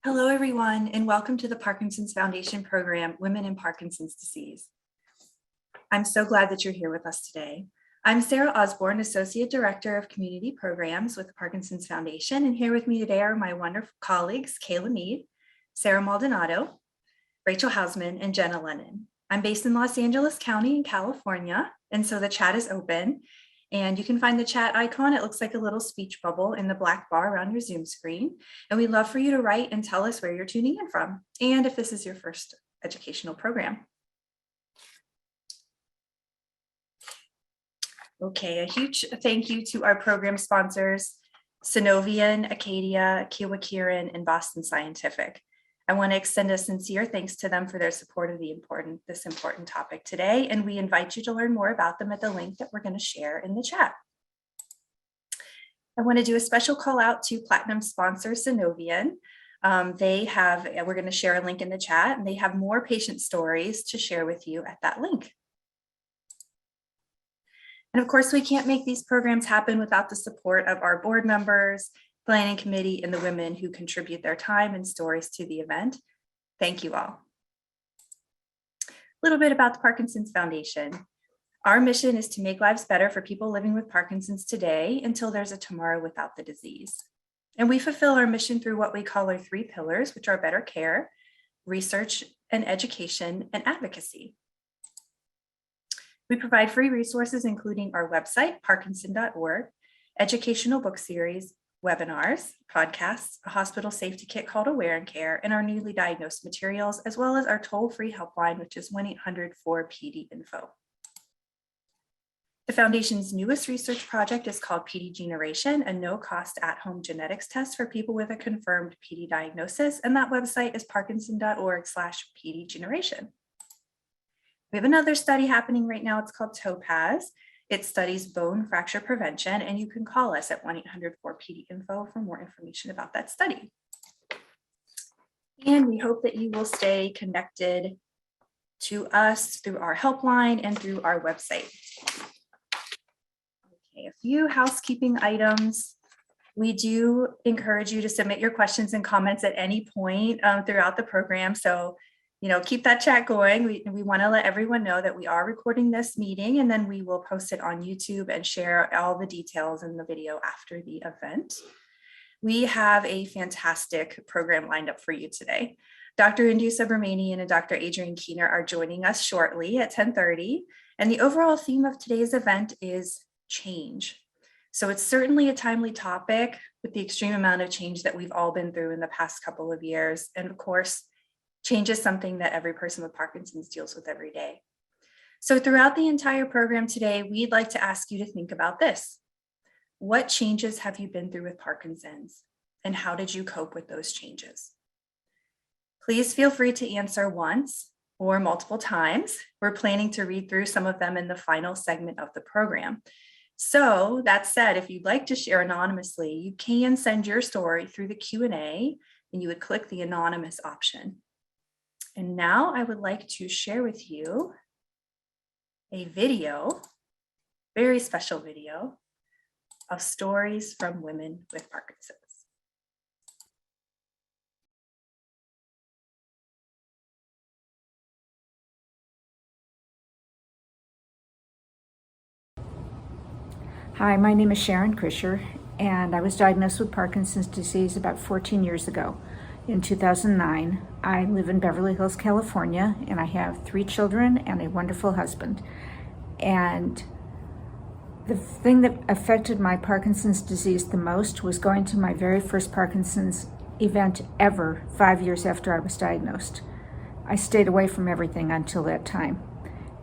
Hello, everyone, and welcome to the Parkinson's Foundation program, Women in Parkinson's Disease. I'm so glad that you're here with us today. I'm Sarah Osborne, Associate Director of Community Programs with the Parkinson's Foundation, and here with me today are my wonderful colleagues, Kayla Mead, Sarah Maldonado, Rachel Hausman, and Jenna Lennon. I'm based in Los Angeles County in California, and so the chat is open. And you can find the chat icon. It looks like a little speech bubble in the black bar around your Zoom screen. And we'd love for you to write and tell us where you're tuning in from, and if this is your first educational program. Okay, a huge thank you to our program sponsors, Synovian, Acadia, Kiowa Kirin, and Boston Scientific. I want to extend a sincere thanks to them for their support of this important topic today, and we invite you to learn more about them at the link that we're going to share in the chat. I want to do a special call out to Platinum sponsor Synovian. We're going to share a link in the chat, and they have more patient stories to share with you at that link. And of course, we can't make these programs happen without the support of our board members, planning committee, and the women who contribute their time and stories to the event. Thank you all. A little bit about the Parkinson's Foundation. Our mission is to make lives better for people living with Parkinson's today until there's a tomorrow without the disease. And we fulfill our mission through what we call our 3 pillars, which are better care, research and education, and advocacy. We provide free resources, including our website, parkinson.org, educational book series, webinars, podcasts, a hospital safety kit called Aware and Care, and our newly diagnosed materials, as well as our toll-free helpline, which is 1-800-4PD-INFO. The Foundation's newest research project is called PD Generation, a no-cost at-home genetics test for people with a confirmed PD diagnosis, and that website is parkinson.org/PDGeneration. We have another study happening right now. It's called Topaz. It studies bone fracture prevention, and you can call us at 1-800-4PD-INFO for more information about that study. And we hope that you will stay connected to us through our helpline and through our website. Okay, a few housekeeping items. We do encourage you to submit your questions and comments at any point throughout the program. So keep that chat going. We want to let everyone know that we are recording this meeting, and then we will post it on YouTube and share all the details in the video after the event. We have a fantastic program lined up for you today. Dr. Indira Subramanian and Dr. Adrienne are joining us shortly at 10:30, and the overall theme of today's event is change. So it's certainly a timely topic with the extreme amount of change that we've all been through in the past couple of years. And of course, change is something that every person with Parkinson's deals with every day. So throughout the entire program today, we'd like to ask you to think about this. What changes have you been through with Parkinson's, and how did you cope with those changes? Please feel free to answer once or multiple times. We're planning to read through some of them in the final segment of the program. So that said, if you'd like to share anonymously, you can send your story through the Q&A, and you would click the anonymous option. And now I would like to share with you a video, very special video, of stories from women with Parkinson's. Hi, my name is Sharon Krischer, and I was diagnosed with Parkinson's disease about 14 years ago. In 2009, I live in Beverly Hills, California, and I have 3 children and a wonderful husband. And the thing that affected my Parkinson's disease the most was going to my very first Parkinson's event ever 5 years after I was diagnosed. I stayed away from everything until that time.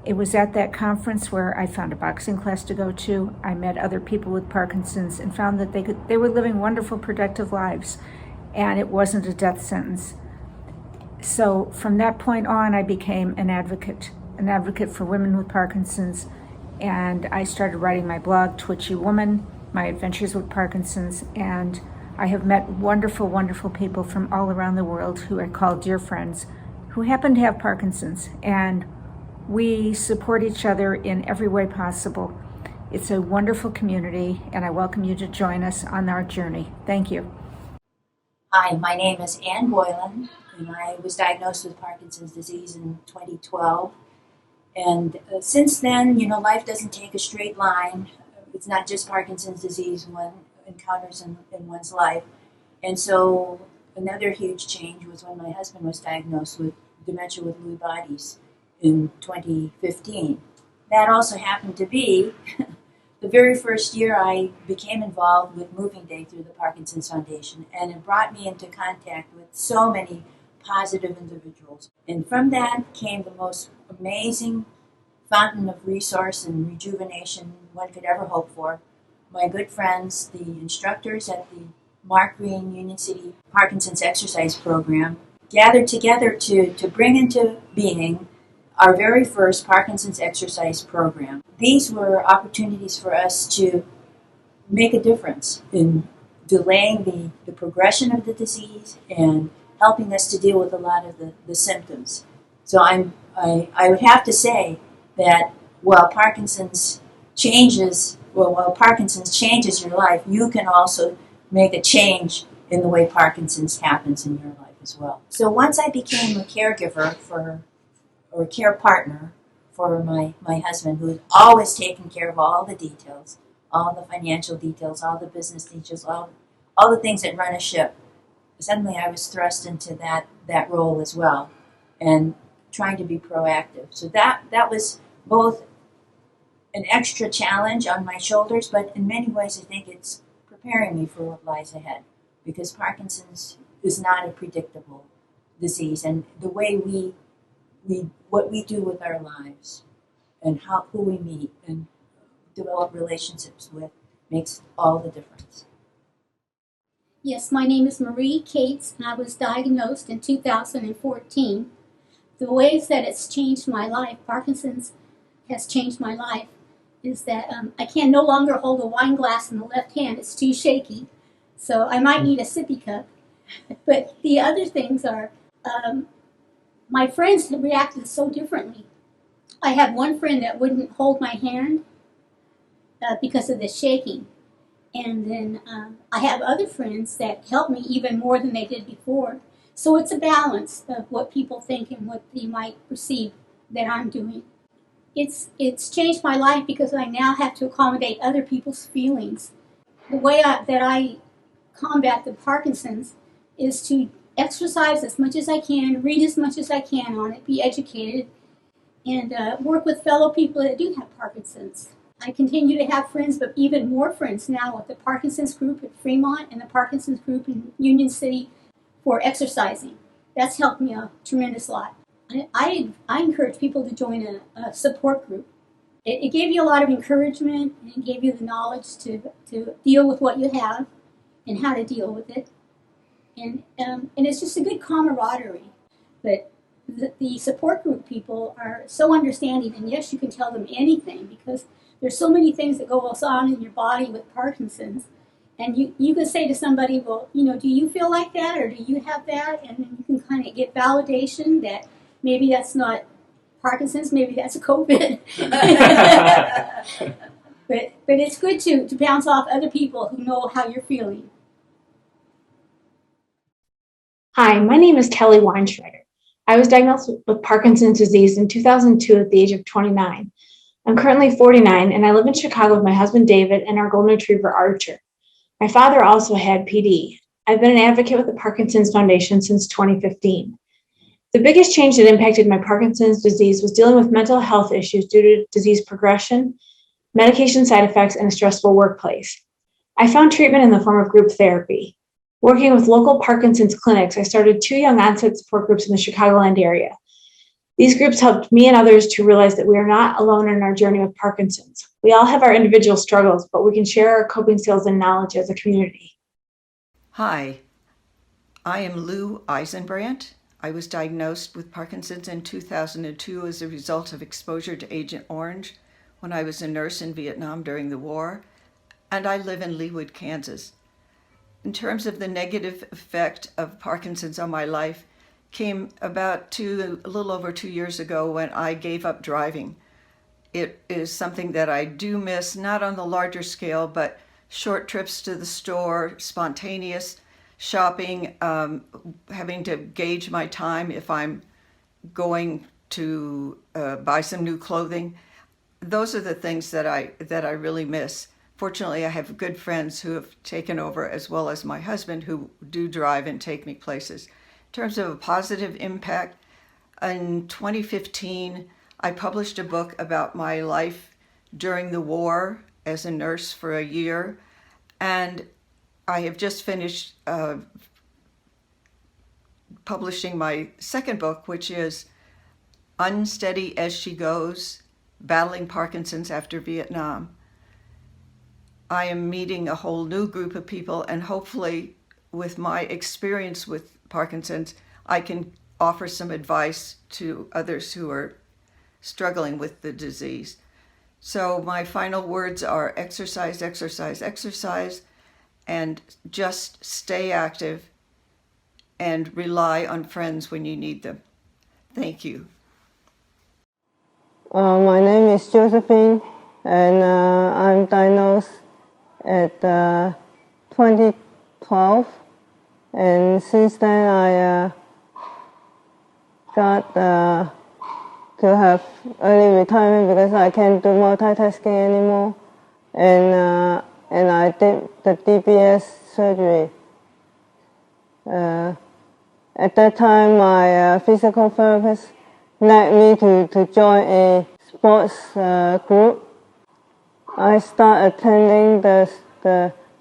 It was at that conference where I found a boxing class to go to. I met other people with Parkinson's and found that they were living wonderful, productive lives. And it wasn't a death sentence. So from that point on, I became an advocate for women with Parkinson's, and I started writing my blog, Twitchy Woman, My Adventures with Parkinson's, and I have met wonderful, wonderful people from all around the world who I call dear friends, who happen to have Parkinson's, and we support each other in every way possible. It's a wonderful community, and I welcome you to join us on our journey. Thank you. Hi, my name is Ann Boylan, and I was diagnosed with Parkinson's disease in 2012. And since then, life doesn't take a straight line. It's not just Parkinson's disease one encounters in one's life. And so another huge change was when my husband was diagnosed with dementia with Lewy bodies in 2015. That also happened to be the very first year I became involved with Moving Day through the Parkinson's Foundation, and it brought me into contact with so many positive individuals. And from that came the most amazing fountain of resource and rejuvenation one could ever hope for. My good friends, the instructors at the Mark Green Union City Parkinson's Exercise Program, gathered together to bring into being our very first Parkinson's exercise program. These were opportunities for us to make a difference in delaying the progression of the disease and helping us to deal with a lot of the symptoms. So I would have to say that while Parkinson's changes your life, you can also make a change in the way Parkinson's happens in your life as well. So once I became a caregiver or care partner for my husband, who had always taken care of all the details, all the financial details, all the business details, all the things that run a ship. Suddenly I was thrust into that role as well, and trying to be proactive. So that was both an extra challenge on my shoulders, but in many ways I think it's preparing me for what lies ahead, because Parkinson's is not a predictable disease, and the way what we do with our lives and who we meet and develop relationships with makes all the difference. Yes, my name is Marie Cates, and I was diagnosed in 2014. The ways that it's changed my life, Parkinson's has changed my life, is that I can no longer hold a wine glass in the left hand. It's too shaky. So I might need a sippy cup. But the other things are, my friends have reacted so differently. I have one friend that wouldn't hold my hand because of the shaking. And then I have other friends that help me even more than they did before. So it's a balance of what people think and what they might perceive that I'm doing. It's changed my life because I now have to accommodate other people's feelings. The way that I combat the Parkinson's is to exercise as much as I can, read as much as I can on it, be educated, and work with fellow people that do have Parkinson's. I continue to have friends, but even more friends now with the Parkinson's group at Fremont and the Parkinson's group in Union City for exercising. That's helped me a tremendous lot. I encourage people to join a support group. It gave you a lot of encouragement, and it gave you the knowledge to deal with what you have and how to deal with it. And it's just a good camaraderie. But the support group people are so understanding, and yes, you can tell them anything because there's so many things that go on in your body with Parkinson's. And you can say to somebody, well, do you feel like that, or do you have that? And then you can kind of get validation that maybe that's not Parkinson's, maybe that's a COVID. but it's good to bounce off other people who know how you're feeling. Hi, my name is Kelly Weinschneider. I was diagnosed with Parkinson's disease in 2002 at the age of 29. I'm currently 49, and I live in Chicago with my husband David and our golden retriever Archer. My father also had PD. I've been an advocate with the Parkinson's Foundation since 2015. The biggest change that impacted my Parkinson's disease was dealing with mental health issues due to disease progression, medication side effects, and a stressful workplace. I found treatment in the form of group therapy. Working with local Parkinson's clinics, I started 2 young onset support groups in the Chicagoland area. These groups helped me and others to realize that we are not alone in our journey with Parkinson's. We all have our individual struggles, but we can share our coping skills and knowledge as a community. Hi, I am Lou Eisenbrandt. I was diagnosed with Parkinson's in 2002 as a result of exposure to Agent Orange when I was a nurse in Vietnam during the war, and I live in Leawood, Kansas. In terms of the negative effect of Parkinson's on my life, came about a little over 2 years ago when I gave up driving. It is something that I do miss, not on the larger scale, but short trips to the store, spontaneous shopping, having to gauge my time if I'm going to buy some new clothing. Those are the things that I really miss. Fortunately, I have good friends who have taken over, as well as my husband, who do drive and take me places. In terms of a positive impact, in 2015, I published a book about my life during the war as a nurse for a year, and I have just finished publishing my second book, which is Unsteady as She Goes, Battling Parkinson's After Vietnam. I am meeting a whole new group of people, and hopefully with my experience with Parkinson's, I can offer some advice to others who are struggling with the disease. So my final words are exercise, exercise, exercise, and just stay active and rely on friends when you need them. Thank you. My name is Josephine, and I'm diagnosed at 2012, and since then I got to have early retirement because I can't do multitasking anymore, and I did the DBS surgery. At that time, my physical therapist led me to join a sports group. I started attending the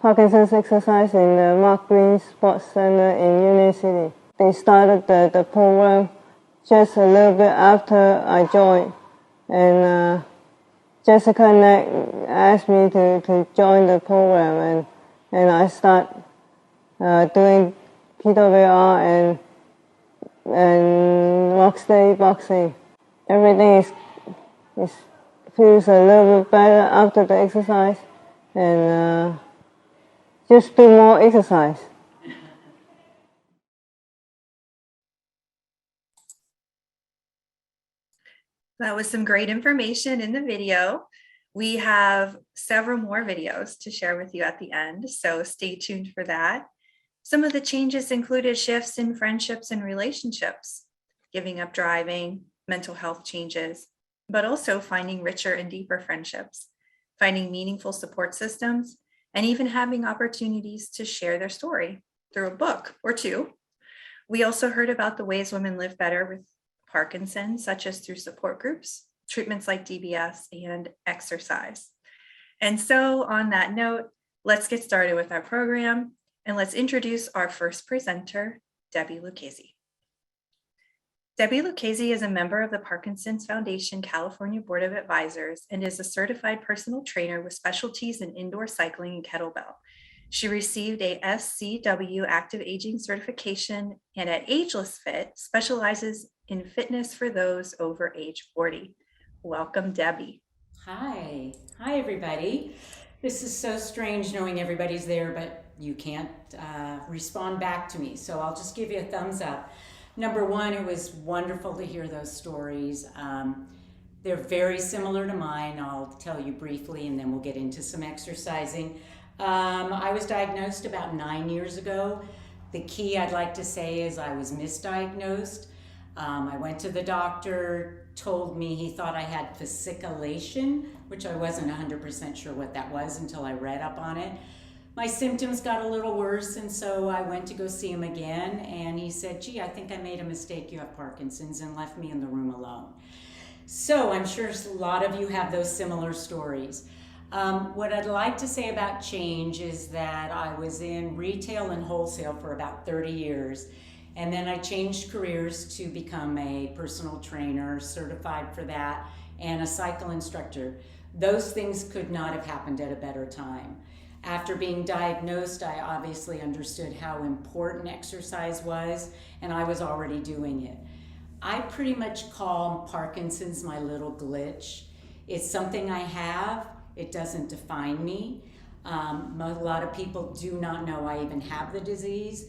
Parkinson's exercise in the Mark Green Sports Center in Union City. They started the program just a little bit after I joined, and Jessica asked me to join the program, and I started doing PWR and work-steady boxing. Everything feels a little bit better after the exercise, and just do more exercise. That was some great information in the video. We have several more videos to share with you at the end, so stay tuned for that. Some of the changes included shifts in friendships and relationships, giving up driving, mental health changes, but also finding richer and deeper friendships, finding meaningful support systems, and even having opportunities to share their story through a book or two. We also heard about the ways women live better with Parkinson's, such as through support groups, treatments like DBS, and exercise. And so on that note, let's get started with our program, and let's introduce our first presenter, Debbie Lucchese. Debbie Lucchese is a member of the Parkinson's Foundation California Board of Advisors and is a certified personal trainer with specialties in indoor cycling and kettlebell. She received a SCW Active Aging certification, and at Ageless Fit specializes in fitness for those over age 40. Welcome, Debbie. Hi everybody. This is so strange knowing everybody's there, but you can't respond back to me. So I'll just give you a thumbs up. Number one, it was wonderful to hear those stories. They're very similar to mine. I'll tell you briefly and then we'll get into some exercising. I was diagnosed about 9 years ago. The key I'd like to say is I was misdiagnosed. I went to the doctor, told me he thought I had fasciculation, which I wasn't 100% sure what that was until I read up on it. My symptoms got a little worse, and so I went to go see him again, and he said, gee, I think I made a mistake, you have Parkinson's, and left me in the room alone. So I'm sure a lot of you have those similar stories. What I'd like to say about change is that I was in retail and wholesale for about 30 years, and then I changed careers to become a personal trainer, certified for that, and a cycle instructor. Those things could not have happened at a better time. After being diagnosed, I obviously understood how important exercise was, and I was already doing it. I pretty much call Parkinson's my little glitch. It's something I have. It doesn't define me. A lot of people do not know I even have the disease,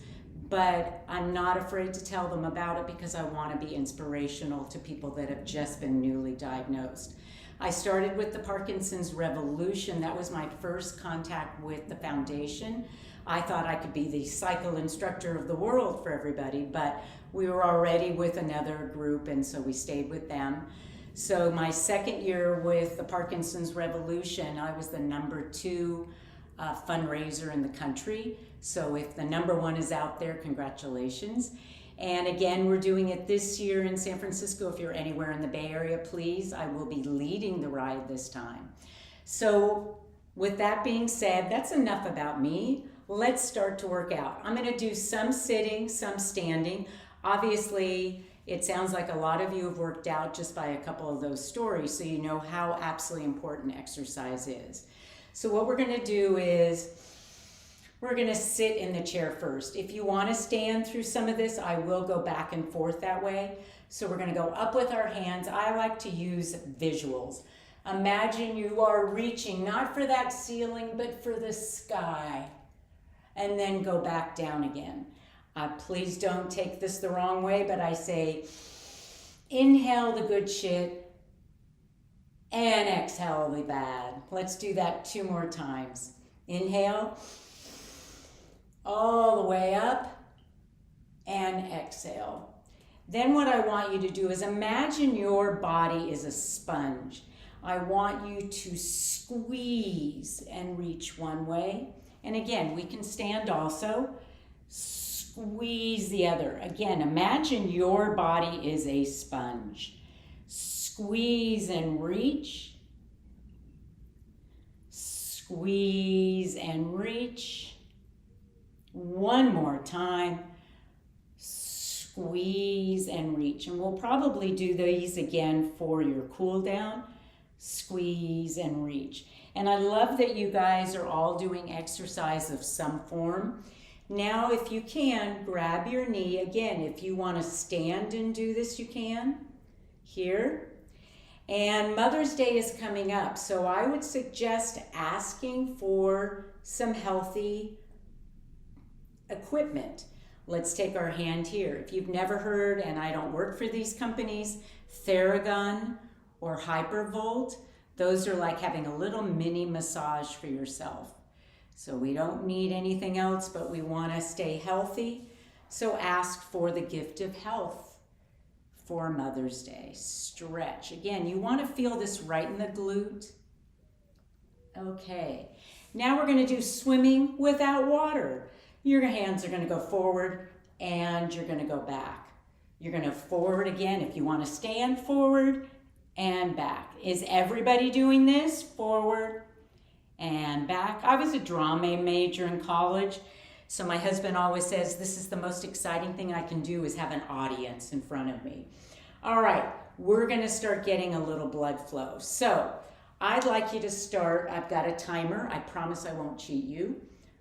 but I'm not afraid to tell them about it because I want to be inspirational to people that have just been newly diagnosed. I started with the Parkinson's Revolution. That was my first contact with the foundation. I thought I could be the cycle instructor of the world for everybody, but we were already with another group, and so we stayed with them. So my second year with the Parkinson's Revolution, I was the #2 fundraiser in the country. So if the #1 is out there, congratulations. And again, we're doing it this year in San Francisco. If you're anywhere in the Bay Area, please, I will be leading the ride this time. So with that being said, that's enough about me. Let's start to work out. I'm gonna do some sitting, some standing. Obviously, it sounds like a lot of you have worked out just by a couple of those stories, so you know how absolutely important exercise is. So what we're gonna do is, we're gonna sit in the chair first. If you wanna stand through some of this, I will go back and forth that way. So we're gonna go up with our hands. I like to use visuals. Imagine you are reaching, not for that ceiling, but for the sky. And then go back down again. Please don't take this the wrong way, but I say, inhale the good shit and exhale the bad. Let's do that 2 more times. Inhale, all the way up, and exhale. Then what I want you to do is imagine your body is a sponge. I want you to squeeze and reach one way. And again, we can stand also. Squeeze the other. Again, imagine your body is a sponge. Squeeze and reach. Squeeze and reach. One more time. Squeeze and reach. And we'll probably do these again for your cool down. Squeeze and reach. And I love that you guys are all doing exercise of some form. Now, if you can, grab your knee. Again, if you want to stand and do this, you can. Here. And Mother's Day is coming up, so I would suggest asking for some healthy equipment. Let's take our hand here. If you've never heard, and I don't work for these companies, Theragun or Hypervolt, those are like having a little mini massage for yourself. So we don't need anything else, but we want to stay healthy. So ask for the gift of health for Mother's Day. Stretch. Again, you want to feel this right in the glute. Okay. Now we're going to do swimming without water. Your hands are going to go forward and you're going to go back. You're going to forward again. If you want to stand, forward and back. Is everybody doing this? Forward and back. I was a drama major in college, so my husband always says this is the most exciting thing I can do is have an audience in front of me. All right, we're going to start getting a little blood flow. So I'd like you to start. I've got a timer. I promise I won't cheat you.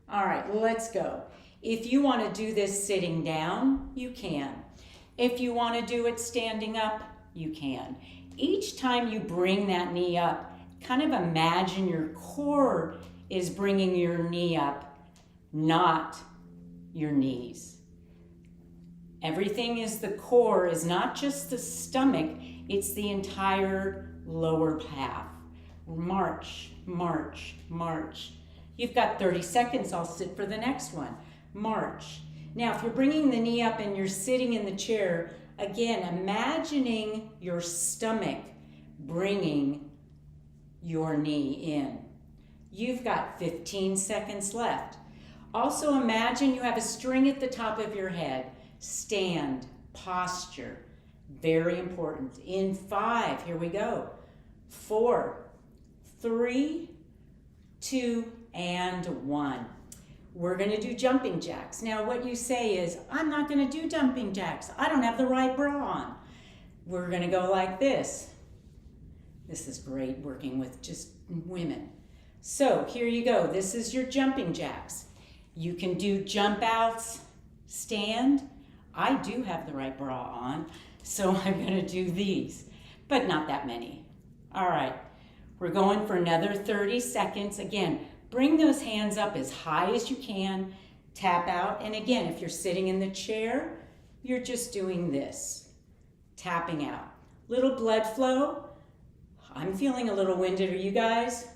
All right, let's go. If you want to do this sitting down, you can. If you want to do it standing up, you can. Each time you bring that knee up, kind of imagine your core is bringing your knee up, not your knees. Everything is the core, is not just the stomach, it's the entire lower half. March, march, march. You've got 30 seconds, I'll sit for the next one. March. Now, if you're bringing the knee up and you're sitting in the chair, again, imagining your stomach bringing your knee in. You've got 15 seconds left. Also imagine you have a string at the top of your head. Stand, posture, very important. In 5, here we go. 4, 3, 2, and 1. We're gonna do jumping jacks. Now what you say is, I'm not gonna do jumping jacks. I don't have the right bra on. We're gonna go like this. This is great working with just women. So here you go. This is your jumping jacks. You can do jump outs, stand. I do have the right bra on, so I'm gonna do these, but not that many. All right, we're going for another 30 seconds. Again, bring those hands up as high as you can, tap out. And again, if you're sitting in the chair, you're just doing this, tapping out. Little blood flow. I'm feeling a little winded. Are you guys?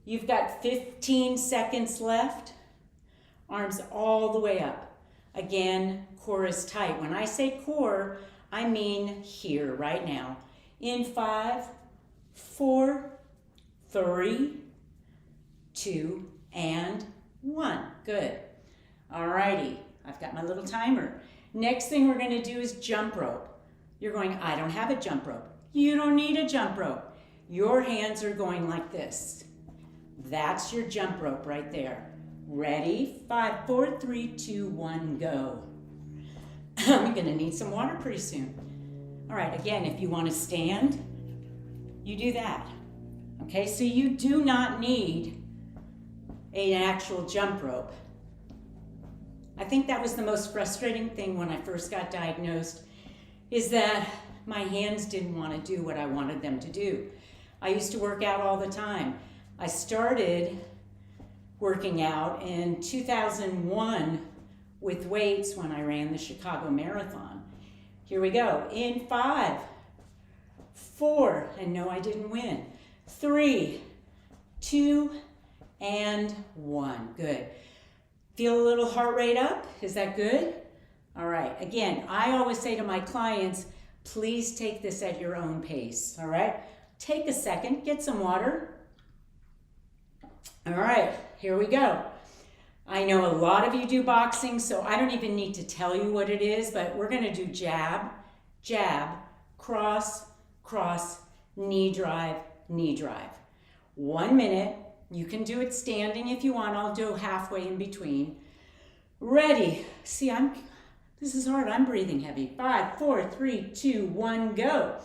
You've got 15 seconds left. Arms all the way up. Again, core is tight. When I say core, I mean here, right now. In 5, 4, 3, 2, and 1. Good. Alrighty, I've got my little timer. Next thing we're going to do is jump rope. You're going, I don't have a jump rope. You don't need a jump rope. Your hands are going like this. That's your jump rope right there. Ready? 5, 4, 3, 2, 1, go. I'm going to need some water pretty soon. All right, again, if you want to stand, you do that. Okay, so you do not need an actual jump rope. I think that was the most frustrating thing when I first got diagnosed, is that my hands didn't want to do what I wanted them to do. I used to work out all the time. I started working out in 2001 with weights when I ran the Chicago Marathon. Here we go. In 5, 4, and no, I didn't win. 3, 2, and 1. Good. Feel a little heart rate up? Is that good? All right. Again, I always say to my clients, please take this at your own pace. All right. Take a second, get some water. All right, here we go. I know a lot of you do boxing, so I don't even need to tell you what it is, but we're going to do jab, jab, cross, cross, knee drive, knee drive. 1 minute. You can do it standing if you want. I'll do halfway in between. Ready. See, this is hard. I'm breathing heavy. 5, 4, 3, 2, 1, go.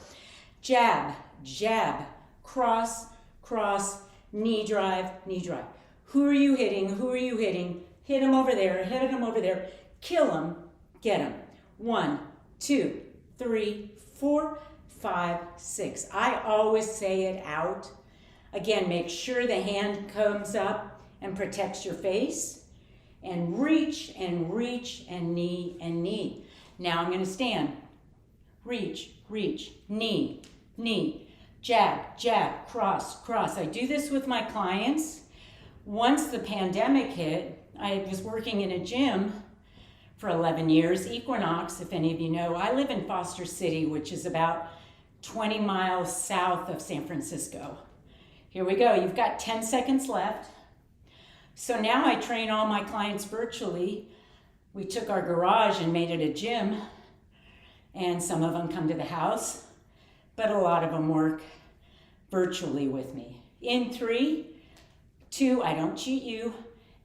Jab, jab, cross, cross, knee drive, knee drive. Who are you hitting? Who are you hitting? Hit him over there, hit him over there. Kill him, get him. 1, 2, 3, 4, 5, 6. I always say it out. Again, make sure the hand comes up and protects your face. And reach and reach and knee and knee. Now I'm going to stand. Reach, reach, knee, knee. Jab, jab, cross, cross. I do this with my clients. Once the pandemic hit, I was working in a gym for 11 years, Equinox, if any of you know. I live in Foster City, which is about 20 miles south of San Francisco. Here we go. You've got 10 seconds left. So now I train all my clients virtually. We took our garage and made it a gym, and some of them come to the house, but a lot of them work virtually with me. In 3, 2, I don't cheat you,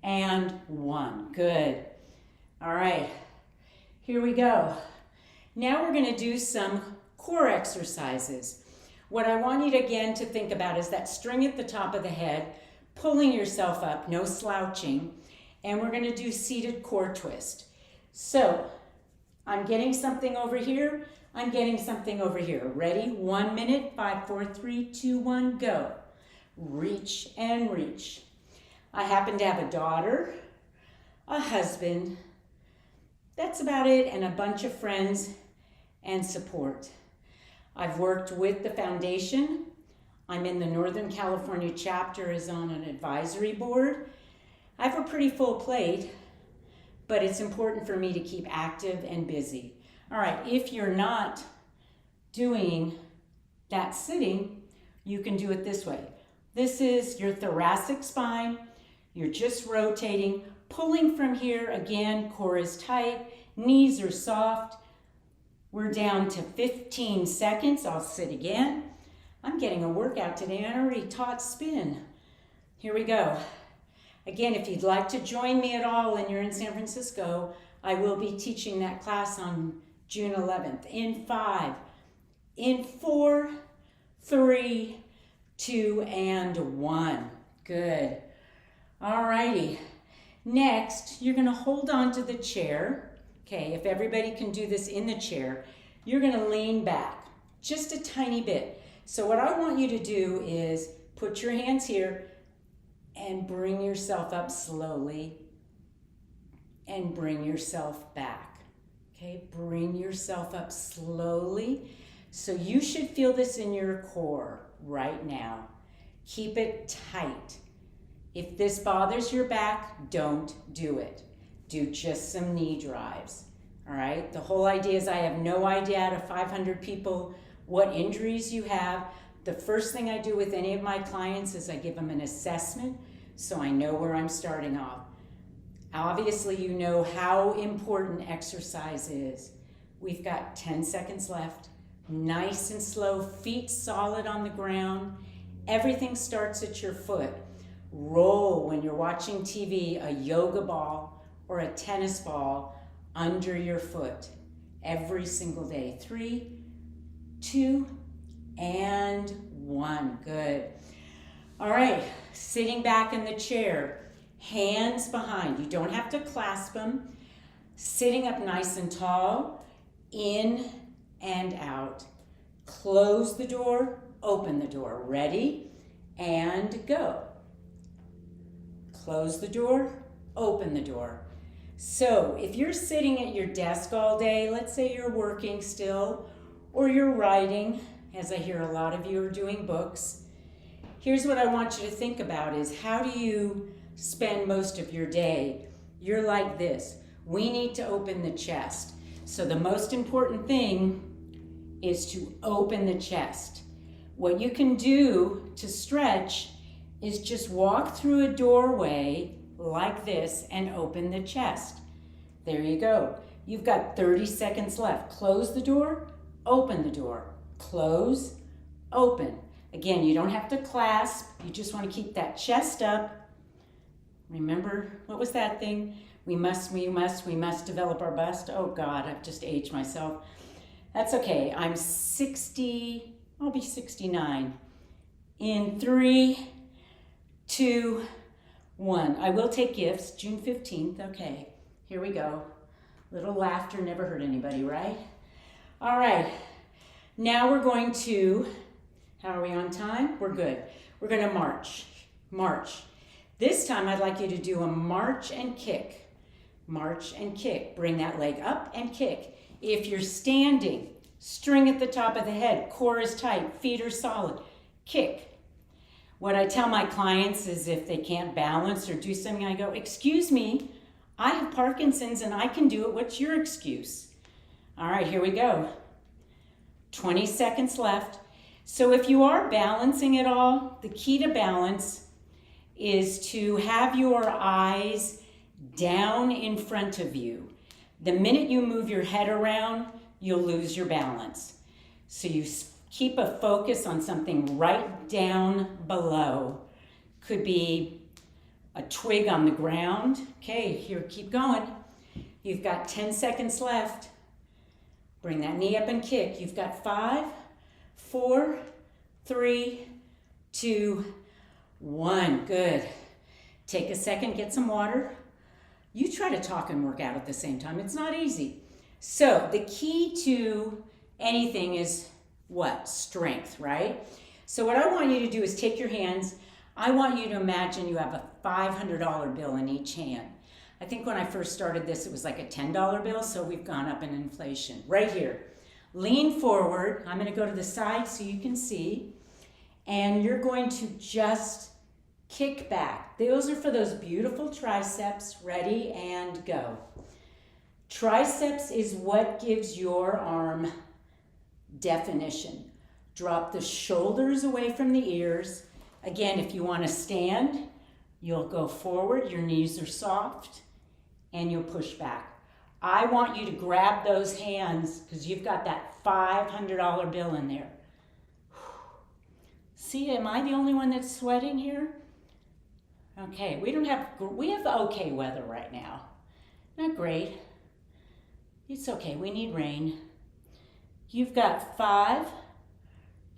and 1. Good. All right, here we go. Now we're going to do some core exercises. What I want you to, again, to think about is that string at the top of the head, pulling yourself up, no slouching, and we're going to do seated core twist. So I'm getting something over here, I'm getting something over here. Ready? 1 minute, 5, 4, 3, 2, 1, go. Reach and reach. I happen to have a daughter, a husband, that's about it, and a bunch of friends and support. I've worked with the foundation. I'm in the Northern California chapter as on an advisory board. I have a pretty full plate, but it's important for me to keep active and busy. All right, if you're not doing that sitting, you can do it this way. This is your thoracic spine. You're just rotating, pulling from here. Again, core is tight, knees are soft. We're down to 15 seconds. I'll sit again. I'm getting a workout today. I already taught spin. Here we go. Again, if you'd like to join me at all and you're in San Francisco, I will be teaching that class on June 11th. In 5, in 4, 3, 2, and 1. Good. All righty. Next, you're going to hold on to the chair. Okay, if everybody can do this in the chair, you're going to lean back just a tiny bit. So what I want you to do is put your hands here and bring yourself up slowly and bring yourself back. Okay, bring yourself up slowly. So you should feel this in your core. right now. Keep it tight. If this bothers your back, don't do it. Do just some knee drives. All right? The whole idea is I have no idea out of 500 people what injuries you have. The first thing I do with any of my clients is I give them an assessment so I know where I'm starting off. Obviously, you know how important exercise is. We've got 10 seconds left. Nice and slow, feet solid on the ground. Everything starts at your foot. Roll when you're watching TV a yoga ball or a tennis ball under your foot every single day. 3, 2, and 1. Good. All right, sitting back in the chair, hands behind. You don't have to clasp them. Sitting up nice and tall, in and out. Close the door, open the door. Ready? And go. Close the door, open the door. So if you're sitting at your desk all day, let's say you're working still, or you're writing, as I hear a lot of you are doing books, here's what I want you to think about is how do you spend most of your day? You're like this. We need to open the chest. So the most important thing is to open the chest. What you can do to stretch is just walk through a doorway like this and open the chest. There you go. You've got 30 seconds left. Close the door, open the door. Close, open. Again, you don't have to clasp. You just want to keep that chest up. Remember, what was that thing? We must develop our bust. Oh God, I've just aged myself. That's okay. I'm 60, I'll be 69. In 3, 2, 1. I will take gifts, June 15th. Okay, here we go. Little laughter never hurt anybody, right? All right, now we're going to, how are we on time? We're good. We're gonna march. This time I'd like you to do a march and kick. March and kick. Bring that leg up and kick. If you're standing, string at the top of the head, core is tight, feet are solid. Kick. What I tell my clients is if they can't balance or do something, I go, excuse me, I have Parkinson's and I can do it. What's your excuse? All right, here we go. 20 seconds left. So if you are balancing at all, the key to balance is to have your eyes down in front of you. The minute you move your head around, you'll lose your balance. So you keep a focus on something right down below. Could be a twig on the ground. Okay, here, keep going. You've got 10 seconds left. Bring that knee up and kick. You've got 5, 4, 3, 2, 1. Good. Take a second, get some water. You try to talk and work out at the same time. It's not easy. So the key to anything is what? Strength, right? So what I want you to do is take your hands. I want you to imagine you have a $500 bill in each hand. I think when I first started this, it was like a $10 bill, so we've gone up in inflation. Right here. Lean forward. I'm going to go to the side so you can see. And you're going to just kick back. Those are for those beautiful triceps. Ready and go. Triceps is what gives your arm definition. Drop the shoulders away from the ears. Again, if you want to stand, you'll go forward. Your knees are soft and you'll push back. I want you to grab those hands because you've got that $500 bill in there. See, am I the only one that's sweating here? Okay, we have okay weather right now. Not great. It's okay, we need rain. You've got 5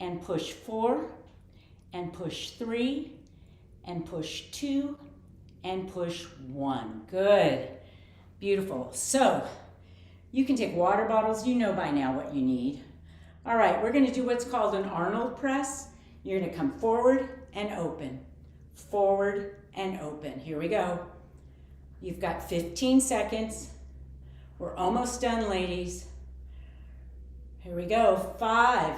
and push 4 and push 3 and push 2 and push 1. Good, beautiful. So you can take water bottles, you know by now what you need. All right, we're gonna do what's called an Arnold press. You're gonna come forward and open, forward and open. Here we go. You've got 15 seconds. We're almost done, ladies. Here we go. 5,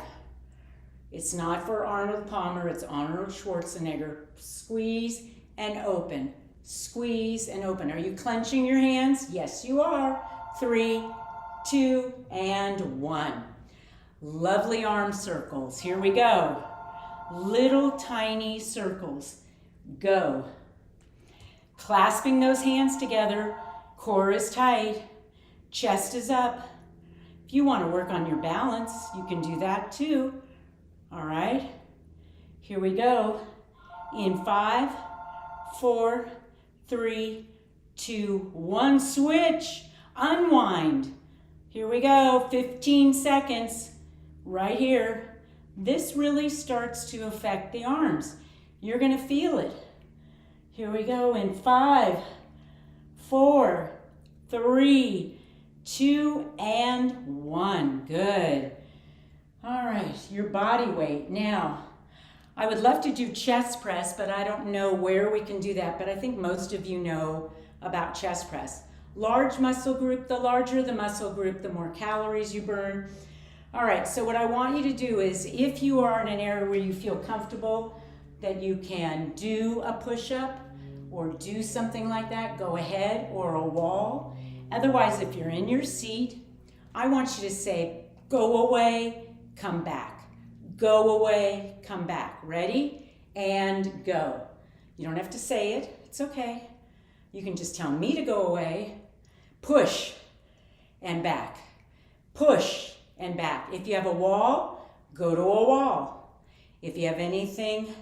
It's not for Arnold Palmer, it's Arnold Schwarzenegger. Squeeze and open. Squeeze and open. Are you clenching your hands? Yes, you are. 3, 2, and 1. Lovely arm circles. Here we go. Little tiny circles. Go. Clasping those hands together. Core is tight. Chest is up. If you want to work on your balance, you can do that too. All right. Here we go. In 5, 4, 3, 2, 1. Switch. Unwind. Here we go. 15 seconds. Right here. This really starts to affect the arms. You're going to feel it. Here we go in 5, 4, 3, 2, and 1. Good. All right, your body weight. Now, I would love to do chest press, but I don't know where we can do that, but I think most of you know about chest press. Large muscle group, the larger the muscle group, the more calories you burn. All right, so what I want you to do is, if you are in an area where you feel comfortable, that you can do a push-up or do something like that, go ahead, or a wall. Otherwise, if you're in your seat, I want you to say, go away, come back. Go away, come back. Ready? And go. You don't have to say it, it's okay. You can just tell me to go away. Push and back. Push and back. If you have a wall, go to a wall. If you have anything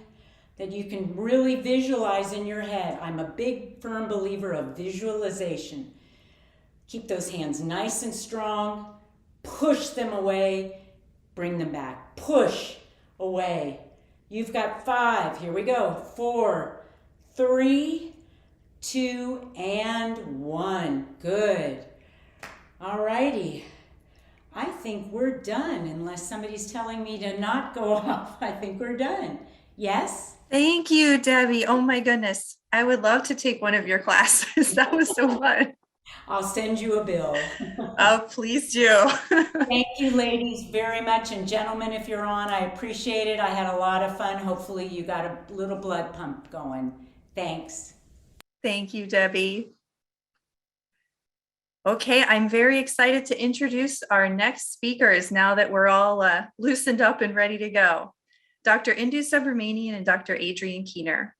that you can really visualize in your head, I'm a big, firm believer of visualization. Keep those hands nice and strong. Push them away. Bring them back. Push away. You've got 5. Here we go. 4, 3, 2, and 1. Good. All righty. I think we're done, unless somebody's telling me to not go off. I think we're done. Yes? Thank you, Debbie. Oh my goodness. I would love to take one of your classes. That was so fun. I'll send you a bill. Oh, please do. Thank you, ladies, very much. And gentlemen, if you're on, I appreciate it. I had a lot of fun. Hopefully you got a little blood pump going. Thanks. Thank you, Debbie. Okay, I'm very excited to introduce our next speakers now that we're all loosened up and ready to go. Dr. Indira Subramanian and Dr. Adrienne Keener.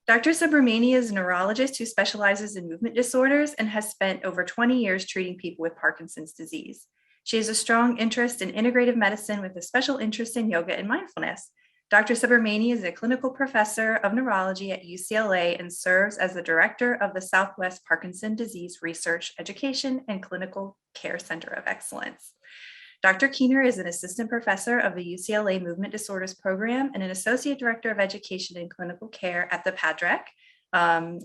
Dr. Subramanian is a neurologist who specializes in movement disorders and has spent over 20 years treating people with Parkinson's disease. She has a strong interest in integrative medicine with a special interest in yoga and mindfulness. Dr. Subramanian is a clinical professor of neurology at UCLA and serves as the director of the Southwest Parkinson's Disease Research, Education, and Clinical Care Center of Excellence. Dr. Keener is an assistant professor of the UCLA Movement Disorders Program and an associate director of education and clinical care at the PADRECC,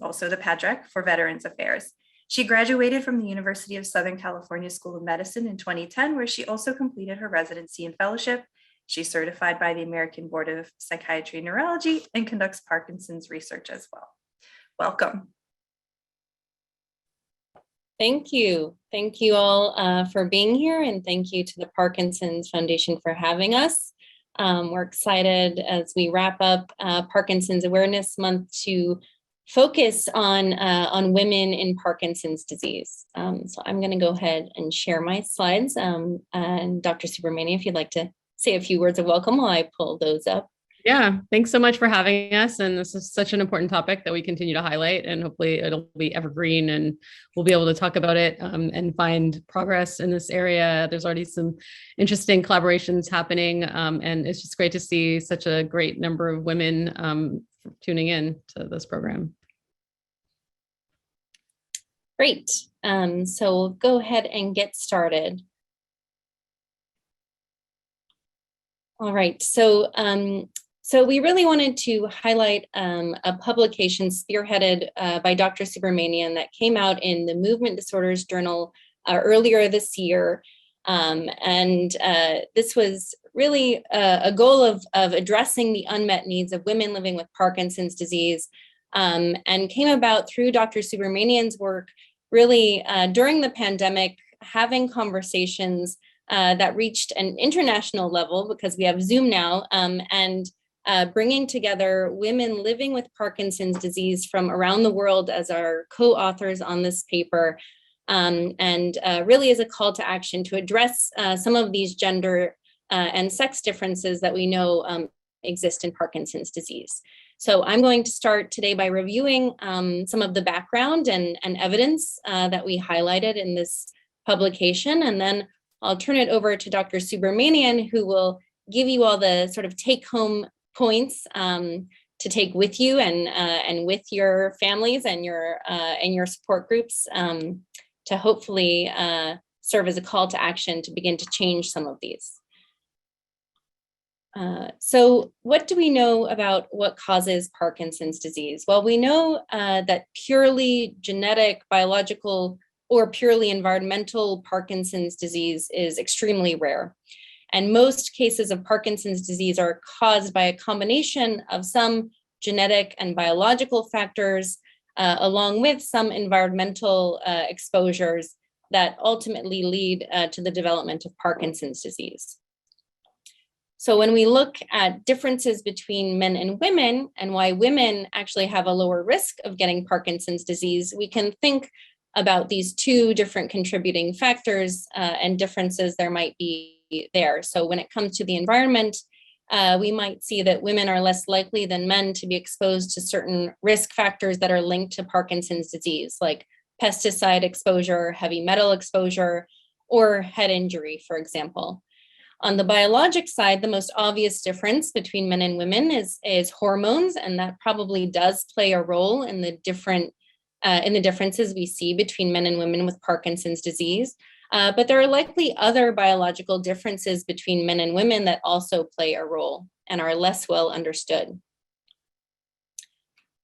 also the PADRECC for Veterans Affairs. She graduated from the University of Southern California School of Medicine in 2010, where she also completed her residency and fellowship. She's certified by the American Board of Psychiatry and Neurology and conducts Parkinson's research as well. Welcome. Thank you. Thank you all for being here, and thank you to the Parkinson's Foundation for having us. We're excited as we wrap up Parkinson's Awareness Month to focus on women in Parkinson's disease. So I'm going to go ahead and share my slides. And Dr. Subramanian, if you'd like to say a few words of welcome while I pull those up. Yeah, thanks so much for having us. And this is such an important topic that we continue to highlight, and hopefully it'll be evergreen and we'll be able to talk about it and find progress in this area. There's already some interesting collaborations happening, and it's just great to see such a great number of women tuning in to this program. Great. So we'll go ahead and get started. All right, so we really wanted to highlight a publication spearheaded by Dr. Subramanian that came out in the Movement Disorders Journal earlier this year. This was really a goal of addressing the unmet needs of women living with Parkinson's disease, and came about through Dr. Subramanian's work really during the pandemic, having conversations that reached an international level because we have Zoom now, and bringing together women living with Parkinson's disease from around the world as our co-authors on this paper, and really is a call to action to address some of these gender and sex differences that we know exist in Parkinson's disease. So I'm going to start today by reviewing some of the background and evidence that we highlighted in this publication, and then I'll turn it over to Dr. Subramanian, who will give you all the sort of take-home points to take with you and with your families and your support groups to hopefully serve as a call to action to begin to change some of these. So what do we know about what causes Parkinson's disease? Well, we know that purely genetic, biological, or purely environmental Parkinson's disease is extremely rare. And most cases of Parkinson's disease are caused by a combination of some genetic and biological factors, along with some environmental exposures that ultimately lead to the development of Parkinson's disease. So when we look at differences between men and women and why women actually have a lower risk of getting Parkinson's disease, we can think about these two different contributing factors and differences there might be there. So when it comes to the environment, we might see that women are less likely than men to be exposed to certain risk factors that are linked to Parkinson's disease, like pesticide exposure, heavy metal exposure, or head injury, for example. On the biologic side, the most obvious difference between men and women is hormones, and that probably does play a role in the differences we see between men and women with Parkinson's disease. But there are likely other biological differences between men and women that also play a role and are less well understood.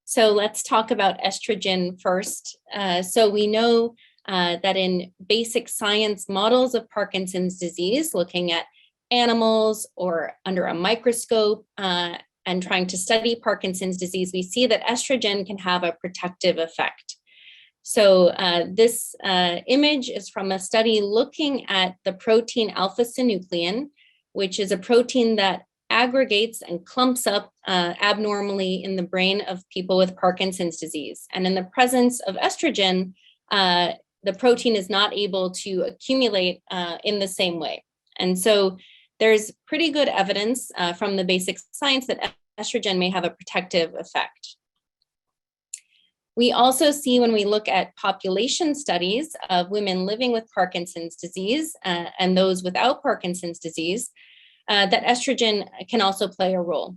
So let's talk about estrogen first. So we know that in basic science models of Parkinson's disease, looking at animals or under a microscope and trying to study Parkinson's disease, we see that estrogen can have a protective effect. So this image is from a study looking at the protein alpha-synuclein, which is a protein that aggregates and clumps up abnormally in the brain of people with Parkinson's disease. And in the presence of estrogen, the protein is not able to accumulate in the same way. And so there's pretty good evidence from the basic science that estrogen may have a protective effect. We also see when we look at population studies of women living with Parkinson's disease and those without Parkinson's disease, that estrogen can also play a role.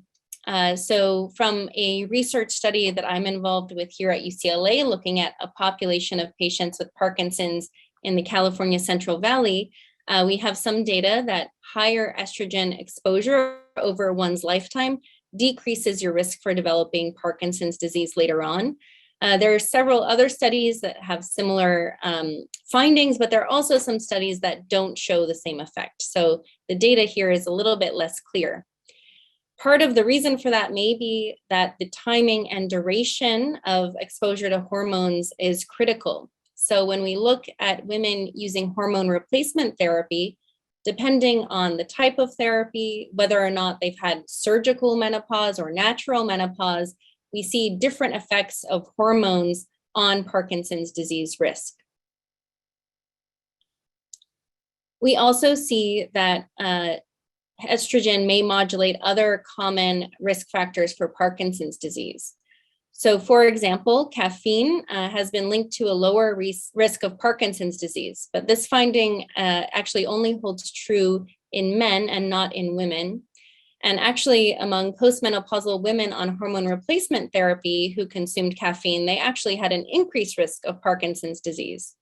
So from a research study that I'm involved with here at UCLA, looking at a population of patients with Parkinson's in the California Central Valley, we have some data that higher estrogen exposure over one's lifetime decreases your risk for developing Parkinson's disease later on. There are several other studies that have similar findings, but there are also some studies that don't show the same effect. So the data here is a little bit less clear. Part of the reason for that may be that the timing and duration of exposure to hormones is critical. So when we look at women using hormone replacement therapy, depending on the type of therapy, whether or not they've had surgical menopause or natural menopause, we see different effects of hormones on Parkinson's disease risk. We also see that estrogen may modulate other common risk factors for Parkinson's disease. So for example, caffeine has been linked to a lower risk of Parkinson's disease, but this finding actually only holds true in men and not in women. And actually among postmenopausal women on hormone replacement therapy who consumed caffeine, they actually had an increased risk of Parkinson's disease.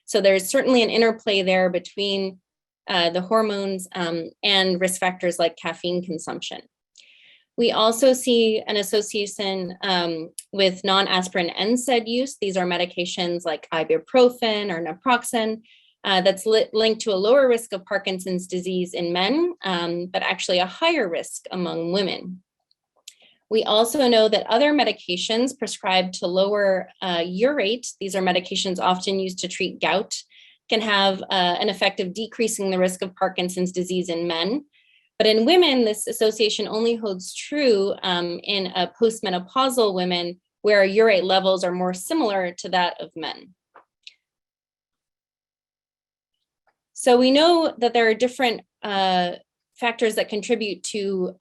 So there's certainly an interplay there between the hormones and risk factors like caffeine consumption. We also see an association with non-aspirin NSAID use. These are medications like ibuprofen or naproxen that's linked to a lower risk of Parkinson's disease in men, but actually a higher risk among women. We also know that other medications prescribed to lower urate, these are medications often used to treat gout, can have an effect of decreasing the risk of Parkinson's disease in men. But in women, this association only holds true in a postmenopausal women where urate levels are more similar to that of men. So we know that there are different factors that contribute to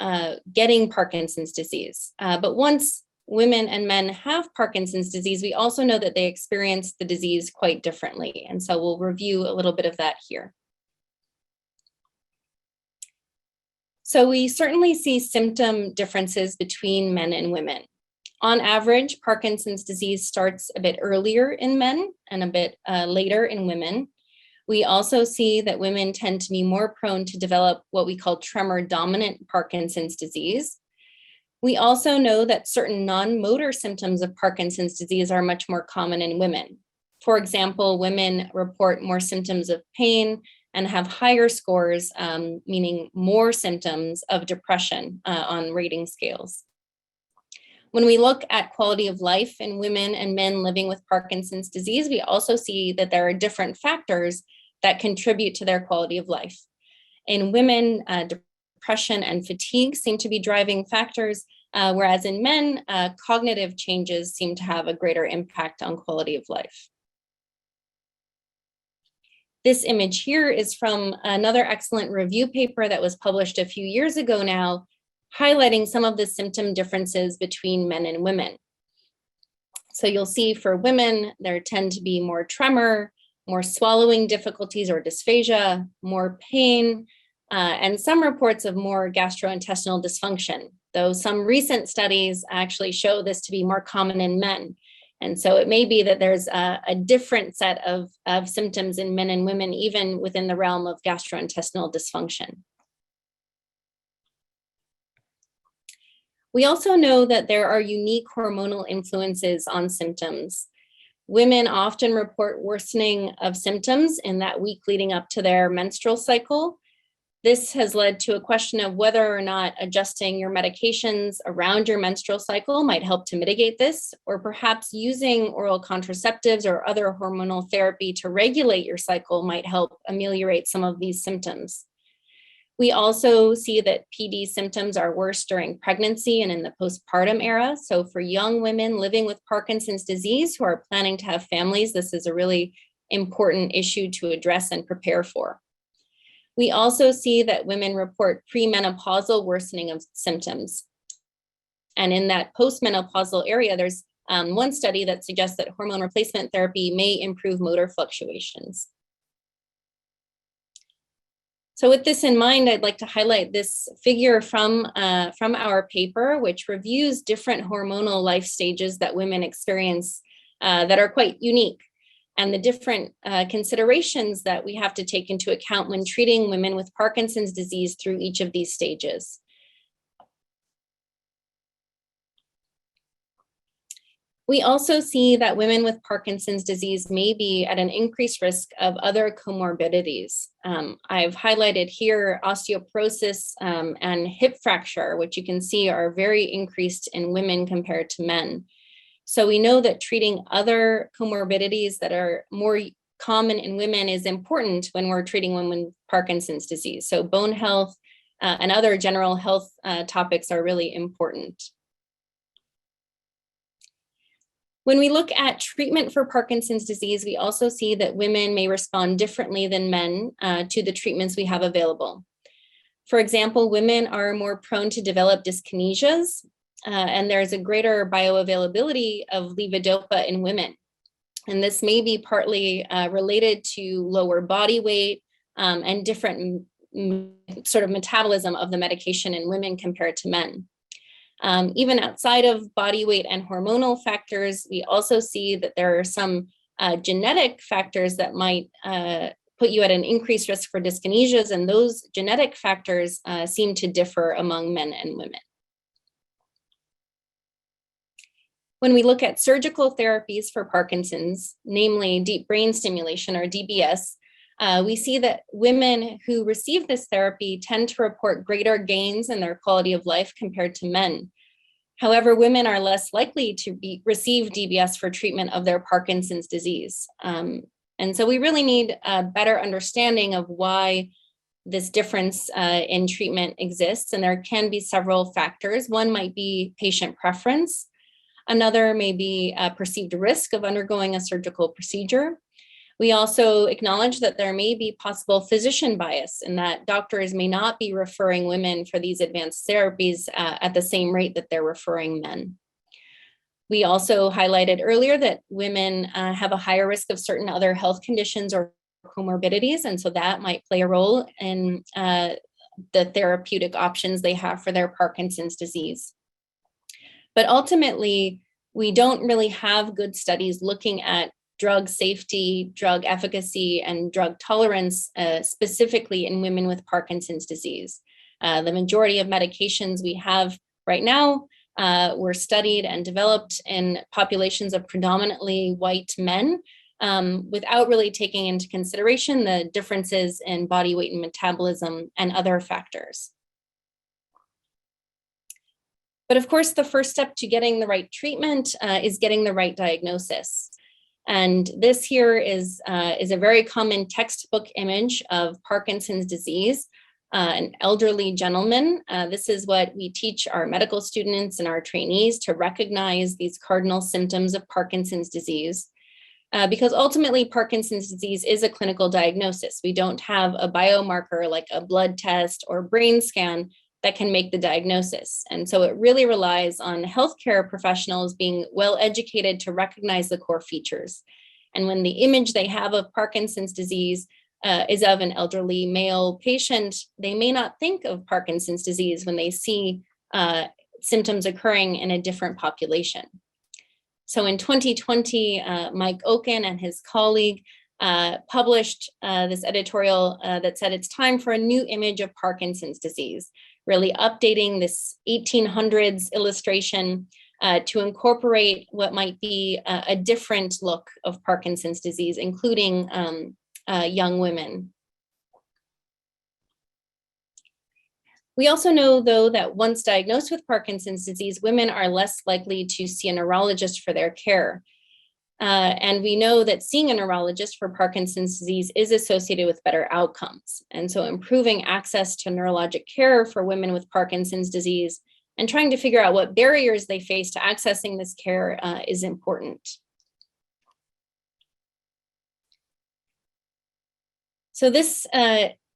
getting Parkinson's disease. But once women and men have Parkinson's disease, we also know that they experience the disease quite differently. And so we'll review a little bit of that here. So we certainly see symptom differences between men and women. On average, Parkinson's disease starts a bit earlier in men and a bit later in women. We also see that women tend to be more prone to develop what we call tremor-dominant Parkinson's disease. We also know that certain non-motor symptoms of Parkinson's disease are much more common in women. For example, women report more symptoms of pain and have higher scores, meaning more symptoms of depression on rating scales. When we look at quality of life in women and men living with Parkinson's disease, we also see that there are different factors that contribute to their quality of life. In women, depression and fatigue seem to be driving factors, whereas in men, cognitive changes seem to have a greater impact on quality of life. This image here is from another excellent review paper that was published a few years ago now, highlighting some of the symptom differences between men and women. So you'll see for women, there tend to be more tremor, more swallowing difficulties or dysphagia, more pain, and some reports of more gastrointestinal dysfunction, though some recent studies actually show this to be more common in men. And so it may be that there's a different set of symptoms in men and women, even within the realm of gastrointestinal dysfunction. We also know that there are unique hormonal influences on symptoms. Women often report worsening of symptoms in that week leading up to their menstrual cycle. This has led to a question of whether or not adjusting your medications around your menstrual cycle might help to mitigate this, or perhaps using oral contraceptives or other hormonal therapy to regulate your cycle might help ameliorate some of these symptoms. We also see that PD symptoms are worse during pregnancy and in the postpartum era. So for young women living with Parkinson's disease who are planning to have families, this is a really important issue to address and prepare for. We also see that women report premenopausal worsening of symptoms. And in that postmenopausal area, there's one study that suggests that hormone replacement therapy may improve motor fluctuations. So with this in mind, I'd like to highlight this figure from our paper, which reviews different hormonal life stages that women experience that are quite unique, and the different considerations that we have to take into account when treating women with Parkinson's disease through each of these stages. We also see that women with Parkinson's disease may be at an increased risk of other comorbidities. I've highlighted here osteoporosis and hip fracture, which you can see are very increased in women compared to men. So we know that treating other comorbidities that are more common in women is important when we're treating women with Parkinson's disease. So bone health and other general health topics are really important. When we look at treatment for Parkinson's disease, we also see that women may respond differently than men to the treatments we have available. For example, women are more prone to develop dyskinesias, and there's a greater bioavailability of levodopa in women. And this may be partly related to lower body weight and different sort of metabolism of the medication in women compared to men. Even outside of body weight and hormonal factors, we also see that there are some genetic factors that might put you at an increased risk for dyskinesias, and those genetic factors seem to differ among men and women. When we look at surgical therapies for Parkinson's, namely deep brain stimulation or DBS, we see that women who receive this therapy tend to report greater gains in their quality of life compared to men. However, women are less likely to receive DBS for treatment of their Parkinson's disease. And so we really need a better understanding of why this difference in treatment exists. And there can be several factors. One might be patient preference. Another may be a perceived risk of undergoing a surgical procedure. We also acknowledge that there may be possible physician bias and that doctors may not be referring women for these advanced therapies at the same rate that they're referring men. We also highlighted earlier that women have a higher risk of certain other health conditions or comorbidities, and so that might play a role in the therapeutic options they have for their Parkinson's disease. But ultimately, we don't really have good studies looking at drug safety, drug efficacy, and drug tolerance specifically in women with Parkinson's disease. The majority of medications we have right now were studied and developed in populations of predominantly white men without really taking into consideration the differences in body weight and metabolism and other factors. But of course, the first step to getting the right treatment is getting the right diagnosis. And this here is a very common textbook image of Parkinson's disease. An elderly gentleman. This is what we teach our medical students and our trainees to recognize these cardinal symptoms of Parkinson's disease. Because ultimately Parkinson's disease is a clinical diagnosis. We don't have a biomarker like a blood test or brain scan that can make the diagnosis. And so it really relies on healthcare professionals being well educated to recognize the core features. And when the image they have of Parkinson's disease is of an elderly male patient, they may not think of Parkinson's disease when they see symptoms occurring in a different population. So in 2020, Mike Oken and his colleague published this editorial that said it's time for a new image of Parkinson's disease, really updating this 1800s illustration to incorporate what might be a different look of Parkinson's disease, including young women. We also know, though, that once diagnosed with Parkinson's disease, women are less likely to see a neurologist for their care. And we know that seeing a neurologist for Parkinson's disease is associated with better outcomes. And so improving access to neurologic care for women with Parkinson's disease and trying to figure out what barriers they face to accessing this care is important. So this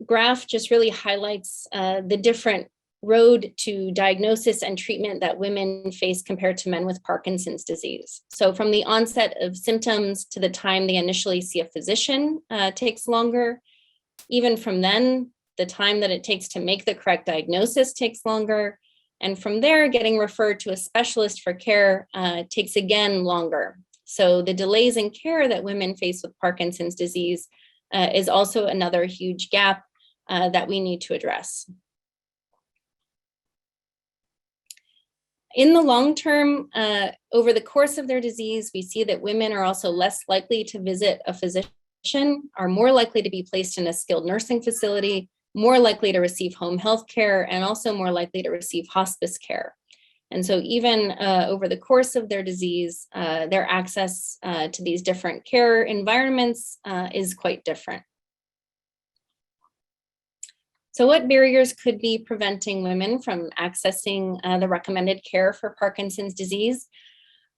graph just really highlights the different road to diagnosis and treatment that women face compared to men with Parkinson's disease. So from the onset of symptoms to the time they initially see a physician takes longer. Even from then, the time that it takes to make the correct diagnosis takes longer. And from there, getting referred to a specialist for care takes again longer. So the delays in care that women face with Parkinson's disease is also another huge gap that we need to address. In the long term, over the course of their disease, we see that women are also less likely to visit a physician, are more likely to be placed in a skilled nursing facility, more likely to receive home health care, and also more likely to receive hospice care. And so even over the course of their disease, their access to these different care environments is quite different. So what barriers could be preventing women from accessing the recommended care for Parkinson's disease?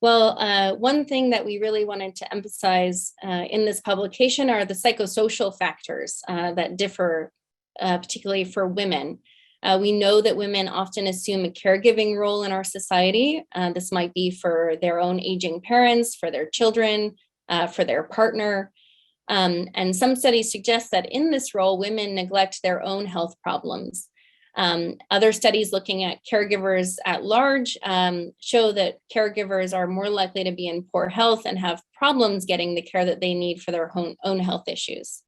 Well, one thing that we really wanted to emphasize in this publication are the psychosocial factors that differ, particularly for women. We know that women often assume a caregiving role in our society. This might be for their own aging parents, for their children, for their partner. And some studies suggest that in this role, women neglect their own health problems. Other studies looking at caregivers at large show that caregivers are more likely to be in poor health and have problems getting the care that they need for their own health issues.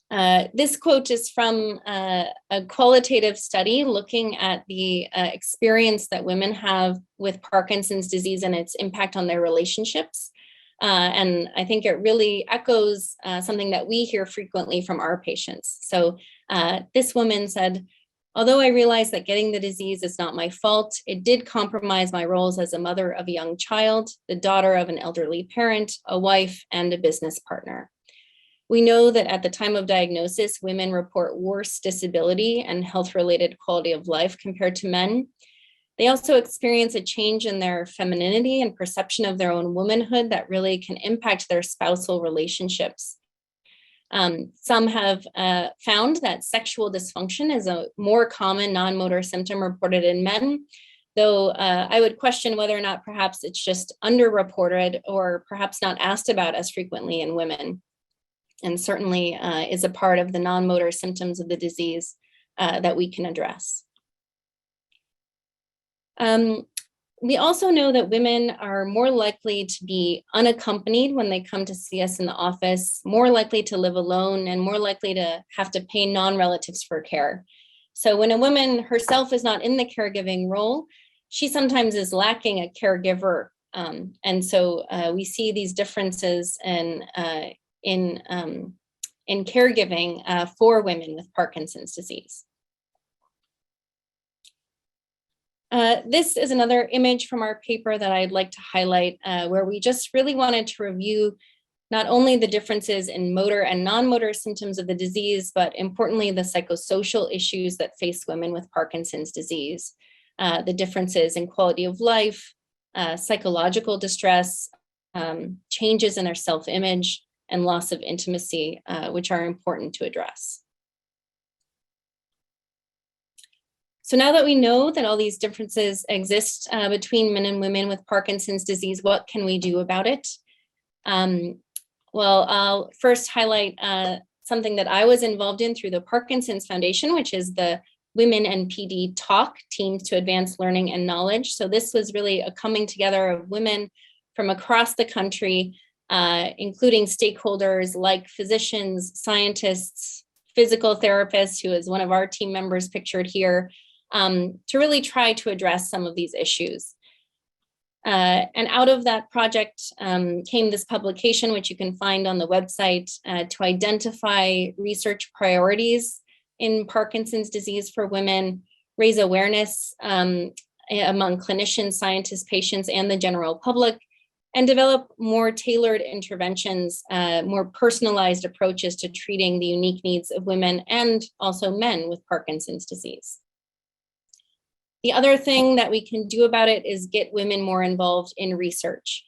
This quote is from a qualitative study looking at the experience that women have with Parkinson's disease and its impact on their relationships. And I think it really echoes something that we hear frequently from our patients. So this woman said, Although I realize that getting the disease is not my fault, it did compromise my roles as a mother of a young child, the daughter of an elderly parent, a wife, and a business partner. We know that at the time of diagnosis, women report worse disability and health-related quality of life compared to men. They also experience a change in their femininity and perception of their own womanhood that really can impact their spousal relationships. Some have found that sexual dysfunction is a more common non-motor symptom reported in men, though I would question whether or not perhaps it's just underreported or perhaps not asked about as frequently in women, and certainly is a part of the non-motor symptoms of the disease that we can address. We also know that women are more likely to be unaccompanied when they come to see us in the office, more likely to live alone, and more likely to have to pay non-relatives for care. So when a woman herself is not in the caregiving role, she sometimes is lacking a caregiver. And so we see these differences in caregiving for women with Parkinson's disease. This is another image from our paper that I'd like to highlight, where we just really wanted to review not only the differences in motor and non-motor symptoms of the disease, but importantly, the psychosocial issues that face women with Parkinson's disease, the differences in quality of life, psychological distress, changes in their self-image, and loss of intimacy, which are important to address. So now that we know that all these differences exist between men and women with Parkinson's disease, what can we do about it? Well, I'll first highlight something that I was involved in through the Parkinson's Foundation, which is the Women and PD Talk, Teams to Advance Learning and Knowledge. So this was really a coming together of women from across the country, including stakeholders like physicians, scientists, physical therapists, who is one of our team members pictured here, to really try to address some of these issues. And out of that project came this publication, which you can find on the website, to identify research priorities in Parkinson's disease for women, raise awareness among clinicians, scientists, patients, and the general public, and develop more tailored interventions, more personalized approaches to treating the unique needs of women and also men with Parkinson's disease. The other thing that we can do about it is get women more involved in research.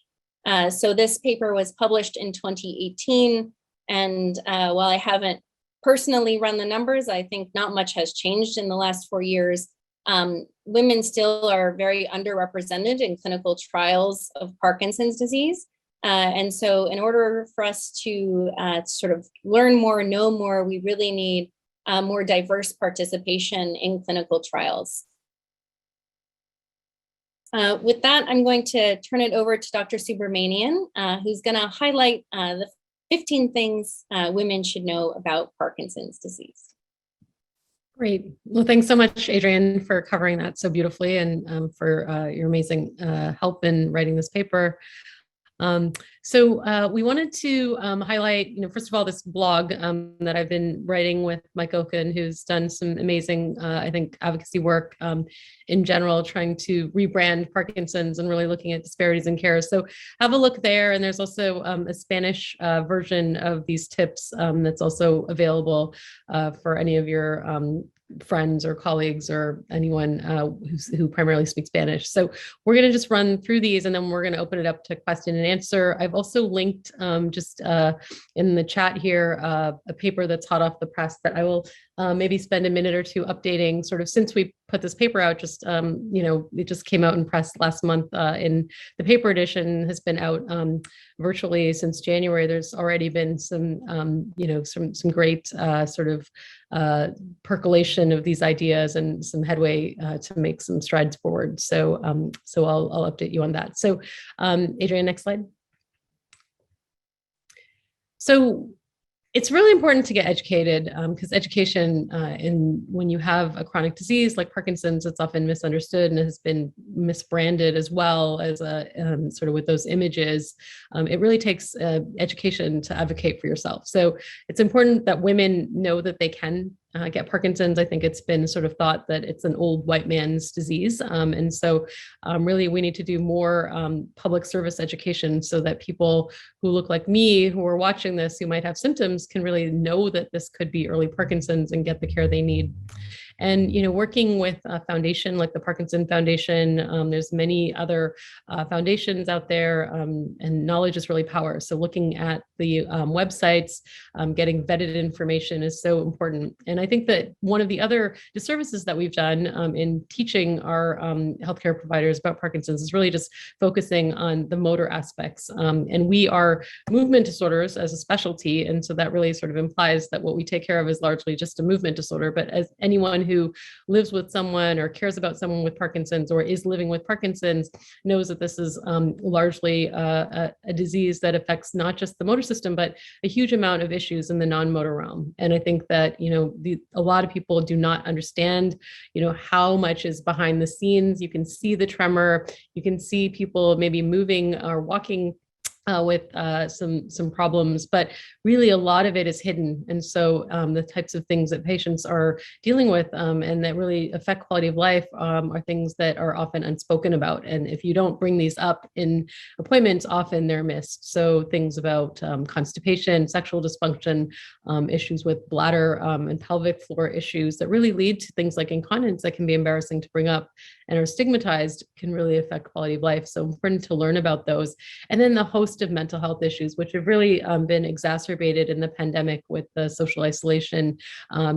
So this paper was published in 2018, and while I haven't personally run the numbers, I think not much has changed in the last 4 years. Women still are very underrepresented in clinical trials of Parkinson's disease. And so in order for us to sort of learn more, know more, we really need more diverse participation in clinical trials. With that, I'm going to turn it over to Dr. Subramanian, who's going to highlight the 15 things women should know about Parkinson's disease. Great. Well, thanks so much, Adrienne, for covering that so beautifully, and for your amazing help in writing this paper. So we wanted to highlight, first of all, this blog that I've been writing with Mike Oken, who's done some amazing, I think, advocacy work in general, trying to rebrand Parkinson's and really looking at disparities in care. So have a look there. And there's also a Spanish version of these tips that's also available for any of your friends or colleagues or anyone who primarily speaks Spanish. So we're going to just run through these, and then we're going to open it up to question and answer. I've also linked just in the chat here a paper that's hot off the press that I will maybe spend a minute or two updating, sort of since we put this paper out. Just it just came out in press last month. In the paper edition has been out virtually since January. There's already been some some great sort of percolation of these ideas and some headway to make some strides forward. So I'll update you on that. So Adrienne, next slide. So it's really important to get educated because education when you have a chronic disease like Parkinson's, it's often misunderstood and has been misbranded as well as sort of with those images. It really takes education to advocate for yourself. So it's important that women know that they can get Parkinson's. I think it's been sort of thought that it's an old white man's disease. And so really we need to do more public service education so that people who look like me, who are watching this, who might have symptoms, can really know that this could be early Parkinson's and get the care they need. And, working with a foundation like the Parkinson Foundation, there's many other foundations out there, and knowledge is really power. So looking at the websites, getting vetted information is so important. And I think that one of the other disservices that we've done in teaching our healthcare providers about Parkinson's is really just focusing on the motor aspects. And we are movement disorders as a specialty. And so that really sort of implies that what we take care of is largely just a movement disorder. But as anyone who lives with someone or cares about someone with Parkinson's or is living with Parkinson's knows that this is largely a disease that affects not just the motor system, but a huge amount of issues in the non-motor realm. And I think that, a lot of people do not understand, how much is behind the scenes. You can see the tremor, you can see people maybe moving or walking with some problems, but really a lot of it is hidden. And so the types of things that patients are dealing with and that really affect quality of life are things that are often unspoken about. And if you don't bring these up in appointments, often they're missed. So things about constipation, sexual dysfunction, issues with bladder and pelvic floor issues that really lead to things like incontinence that can be embarrassing to bring up and are stigmatized can really affect quality of life. So important to learn about those. And then the host of mental health issues, which have really been exacerbated in the pandemic with the social isolation. I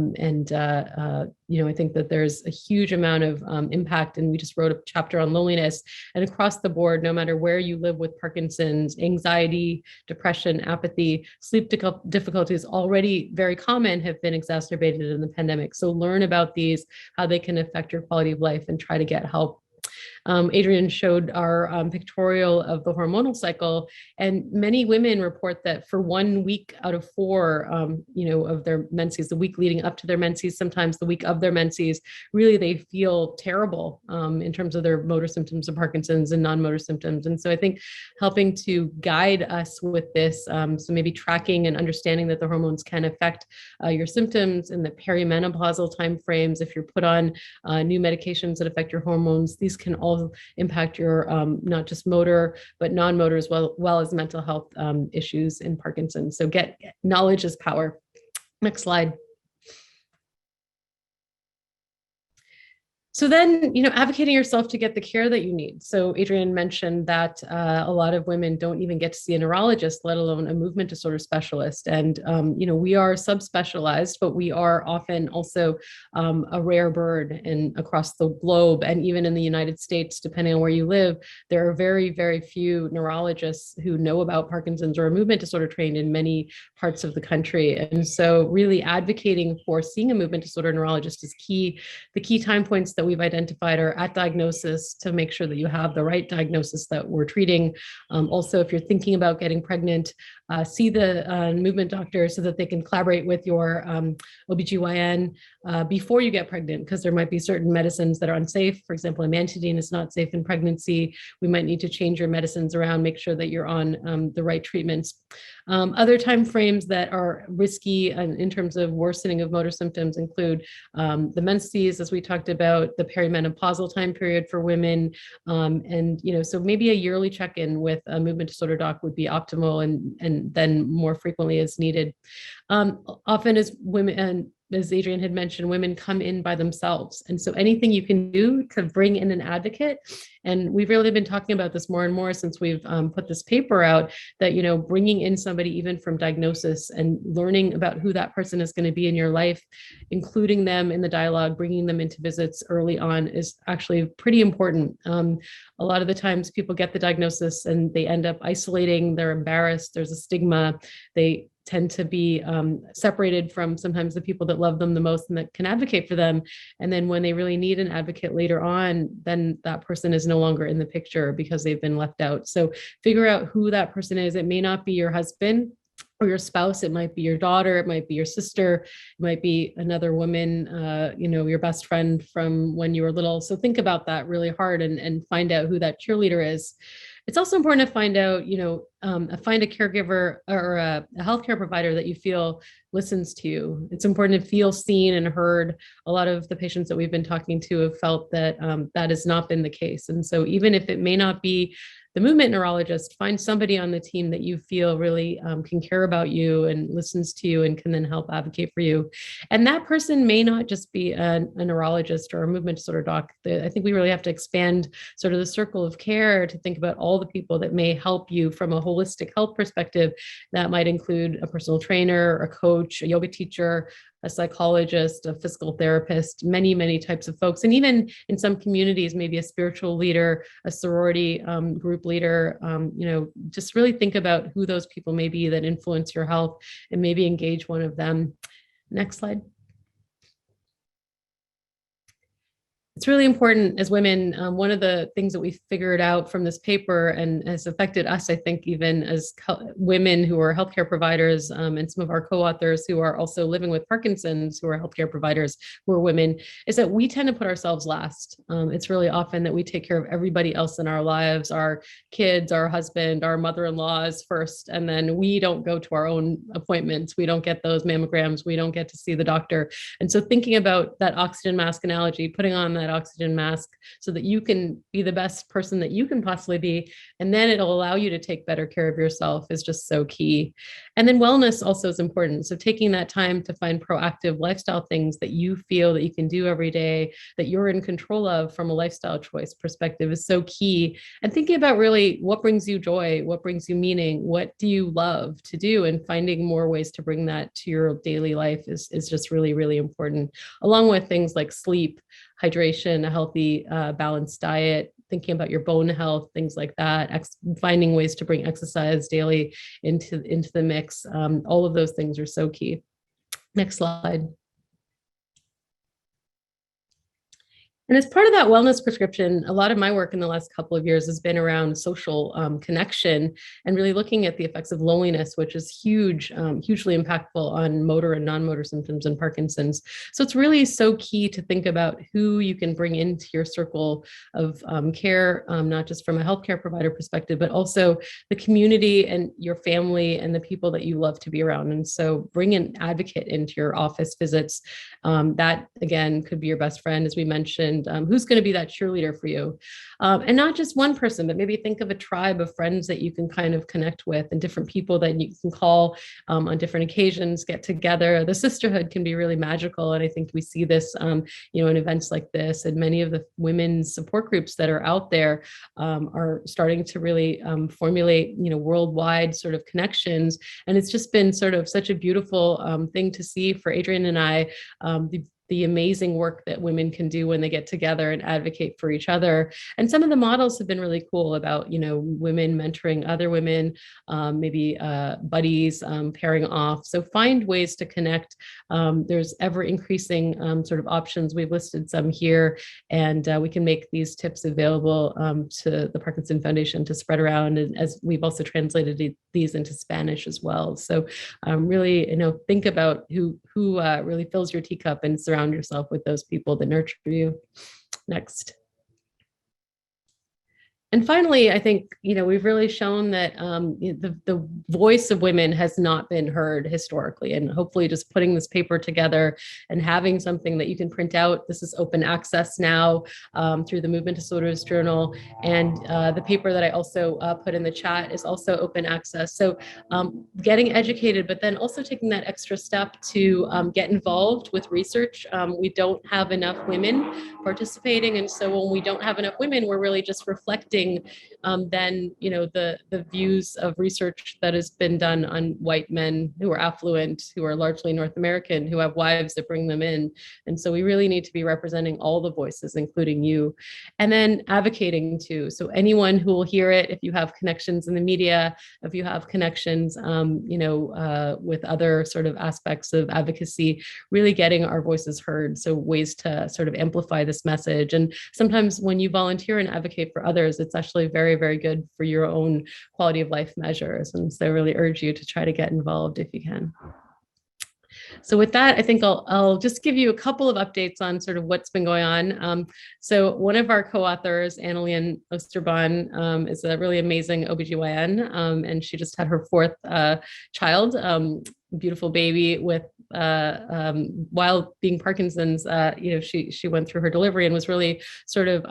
think that there's a huge amount of impact. And we just wrote a chapter on loneliness. And across the board, no matter where you live with Parkinson's, anxiety, depression, apathy, sleep difficulties, already very common, have been exacerbated in the pandemic. So learn about these, how they can affect your quality of life, and try to get help. Adrienne showed our pictorial of the hormonal cycle, and many women report that for 1 week out of 4, of their menses, the week leading up to their menses, sometimes the week of their menses, really they feel terrible in terms of their motor symptoms of Parkinson's and non-motor symptoms. And so I think helping to guide us with this, so maybe tracking and understanding that the hormones can affect your symptoms in the perimenopausal timeframes. If you're put on new medications that affect your hormones, these can all impact your not just motor, but non-motor as well as mental health issues in Parkinson's. So knowledge is power. Next slide. So then, advocating yourself to get the care that you need. So Adrienne mentioned that a lot of women don't even get to see a neurologist, let alone a movement disorder specialist. And, we are subspecialized, but we are often also a rare bird across the globe. And even in the United States, depending on where you live, there are very, very few neurologists who know about Parkinson's or a movement disorder trained in many parts of the country. And so really advocating for seeing a movement disorder neurologist is key. The key time points that we've identified are at diagnosis, to make sure that you have the right diagnosis that we're treating. Also, if you're thinking about getting pregnant, see the movement doctor so that they can collaborate with your OBGYN before you get pregnant, because there might be certain medicines that are unsafe. For example, amantadine is not safe in pregnancy. We might need to change your medicines around, make sure that you're on the right treatments. Other time frames that are risky in terms of worsening of motor symptoms include the menses, as we talked about, the perimenopausal time period for women. So maybe a yearly check-in with a movement disorder doc would be optimal, and then more frequently as needed. Often as women, and as Adrienne had mentioned, women come in by themselves. And so anything you can do to bring in an advocate, and we've really been talking about this more and more since we've put this paper out, that, bringing in somebody even from diagnosis and learning about who that person is going to be in your life, including them in the dialogue, bringing them into visits early on is actually pretty important. A lot of the times people get the diagnosis and they end up isolating, they're embarrassed, there's a stigma, they tend to be separated from sometimes the people that love them the most and that can advocate for them. And then when they really need an advocate later on, then that person is no longer in the picture because they've been left out. So figure out who that person is. It may not be your husband or your spouse. It might be your daughter. It might be your sister. It might be another woman, your best friend from when you were little. So think about that really hard and find out who that cheerleader is. It's also important to find out, find a caregiver or a healthcare provider that you feel listens to you. It's important to feel seen and heard. A lot of the patients that we've been talking to have felt that that has not been the case. And so even if it may not be the movement neurologist, find somebody on the team that you feel really can care about you and listens to you and can then help advocate for you. And that person may not just be a neurologist or a movement disorder doc. I think we really have to expand sort of the circle of care to think about all the people that may help you from a holistic health perspective. That might include a personal trainer, a coach, a yoga teacher, a psychologist, a physical therapist, many, many types of folks. And even in some communities, maybe a spiritual leader, a sorority group leader, just really think about who those people may be that influence your health and maybe engage one of them. Next slide. It's really important as women. One of the things that we figured out from this paper and has affected us, I think, even as women who are healthcare providers and some of our co-authors who are also living with Parkinson's, who are healthcare providers, who are women, is that we tend to put ourselves last. It's really often that we take care of everybody else in our lives, our kids, our husband, our mother-in-laws first, and then we don't go to our own appointments. We don't get those mammograms. We don't get to see the doctor. And so thinking about that oxygen mask analogy, putting on that oxygen mask so that you can be the best person that you can possibly be, and then it'll allow you to take better care of yourself is just so key. And then wellness also is important. So taking that time to find proactive lifestyle things that you feel that you can do every day, that you're in control of from a lifestyle choice perspective is so key. And thinking about really what brings you joy, what brings you meaning, what do you love to do, and finding more ways to bring that to your daily life is just really, really important, along with things like sleep, hydration, a healthy, balanced diet, thinking about your bone health, things like that, finding ways to bring exercise daily into the mix. All of those things are so key. Next slide. And as part of that wellness prescription, a lot of my work in the last couple of years has been around social connection and really looking at the effects of loneliness, which is hugely impactful on motor and non-motor symptoms in Parkinson's. So it's really so key to think about who you can bring into your circle of care, not just from a healthcare provider perspective, but also the community and your family and the people that you love to be around. And so bring an advocate into your office visits. That, again, could be your best friend, as we mentioned. Who's going to be that cheerleader for you? And not just one person, but maybe think of a tribe of friends that you can kind of connect with and different people that you can call on different occasions, get together. The sisterhood can be really magical. And I think we see this, in events like this, and many of the women's support groups that are out there are starting to really formulate, worldwide sort of connections. And it's just been sort of such a beautiful thing to see for Adrienne and I, the amazing work that women can do when they get together and advocate for each other. And some of the models have been really cool about, women mentoring other women, maybe buddies pairing off. So find ways to connect. There's ever increasing sort of options. We've listed some here, and we can make these tips available to the Parkinson Foundation to spread around. And as we've also translated these into Spanish as well. So really, think about who really fills your teacup and surround yourself with those people that nurture you. Next. And finally, I think, we've really shown that the voice of women has not been heard historically. And hopefully just putting this paper together and having something that you can print out. This is open access now through the Movement Disorders Journal. And the paper that I also put in the chat is also open access. So getting educated, but then also taking that extra step to get involved with research. We don't have enough women participating. And so when we don't have enough women, we're really just reflecting then, the views of research that has been done on white men who are affluent, who are largely North American, who have wives that bring them in. And so we really need to be representing all the voices, including you, and then advocating too. So anyone who will hear it, if you have connections in the media, if you have connections, with other sort of aspects of advocacy, really getting our voices heard. So ways to sort of amplify this message. And sometimes when you volunteer and advocate for others, it's actually very, very good for your own quality of life measures. And so I really urge you to try to get involved if you can. So with that, I think I'll just give you a couple of updates on sort of what's been going on. So one of our co-authors, Annalene Osterbahn, is a really amazing OBGYN, and she just had her fourth child, beautiful baby with while being Parkinson's. She went through her delivery and was really sort of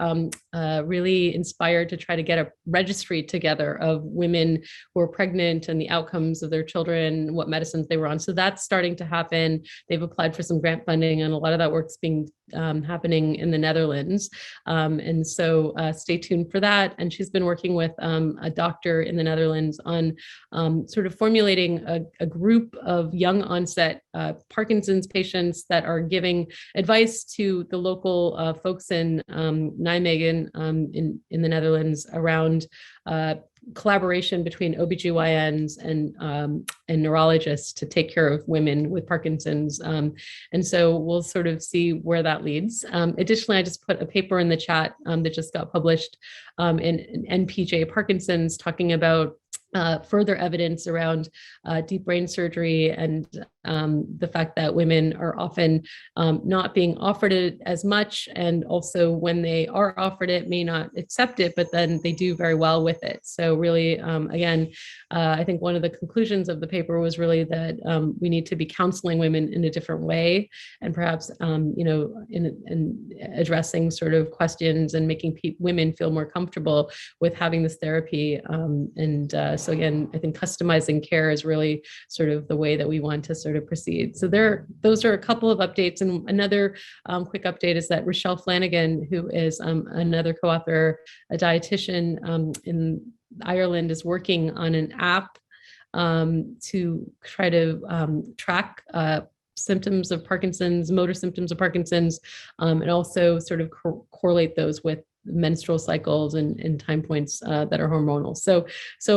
really inspired to try to get a registry together of women who were pregnant and the outcomes of their children, what medicines they were on. So that's starting to happen. They've applied for some grant funding, and a lot of that work's being happening in the Netherlands. And so stay tuned for that. And she's been working with a doctor in the Netherlands on sort of formulating a group of young onset Parkinson's patients that are giving advice to the local folks in Nijmegen in the Netherlands around collaboration between OBGYNs and neurologists to take care of women with Parkinson's. And so we'll sort of see where that leads. Additionally, I just put a paper in the chat that just got published in NPJ Parkinson's, talking about further evidence around deep brain surgery and the fact that women are often not being offered it as much, and also when they are offered it may not accept it, but then they do very well with it. So really, again, I think one of the conclusions of the paper was really that we need to be counseling women in a different way, and perhaps in addressing sort of questions and making women feel more comfortable with having this therapy. So again, I think customizing care is really sort of the way that we want to sort of proceed. So those are a couple of updates. And another quick update is that Rochelle Flanagan, who is another co-author, a dietitian in Ireland, is working on an app to try to track symptoms of Parkinson's, motor symptoms of Parkinson's, and also sort of correlate those with menstrual cycles and time points that are hormonal. So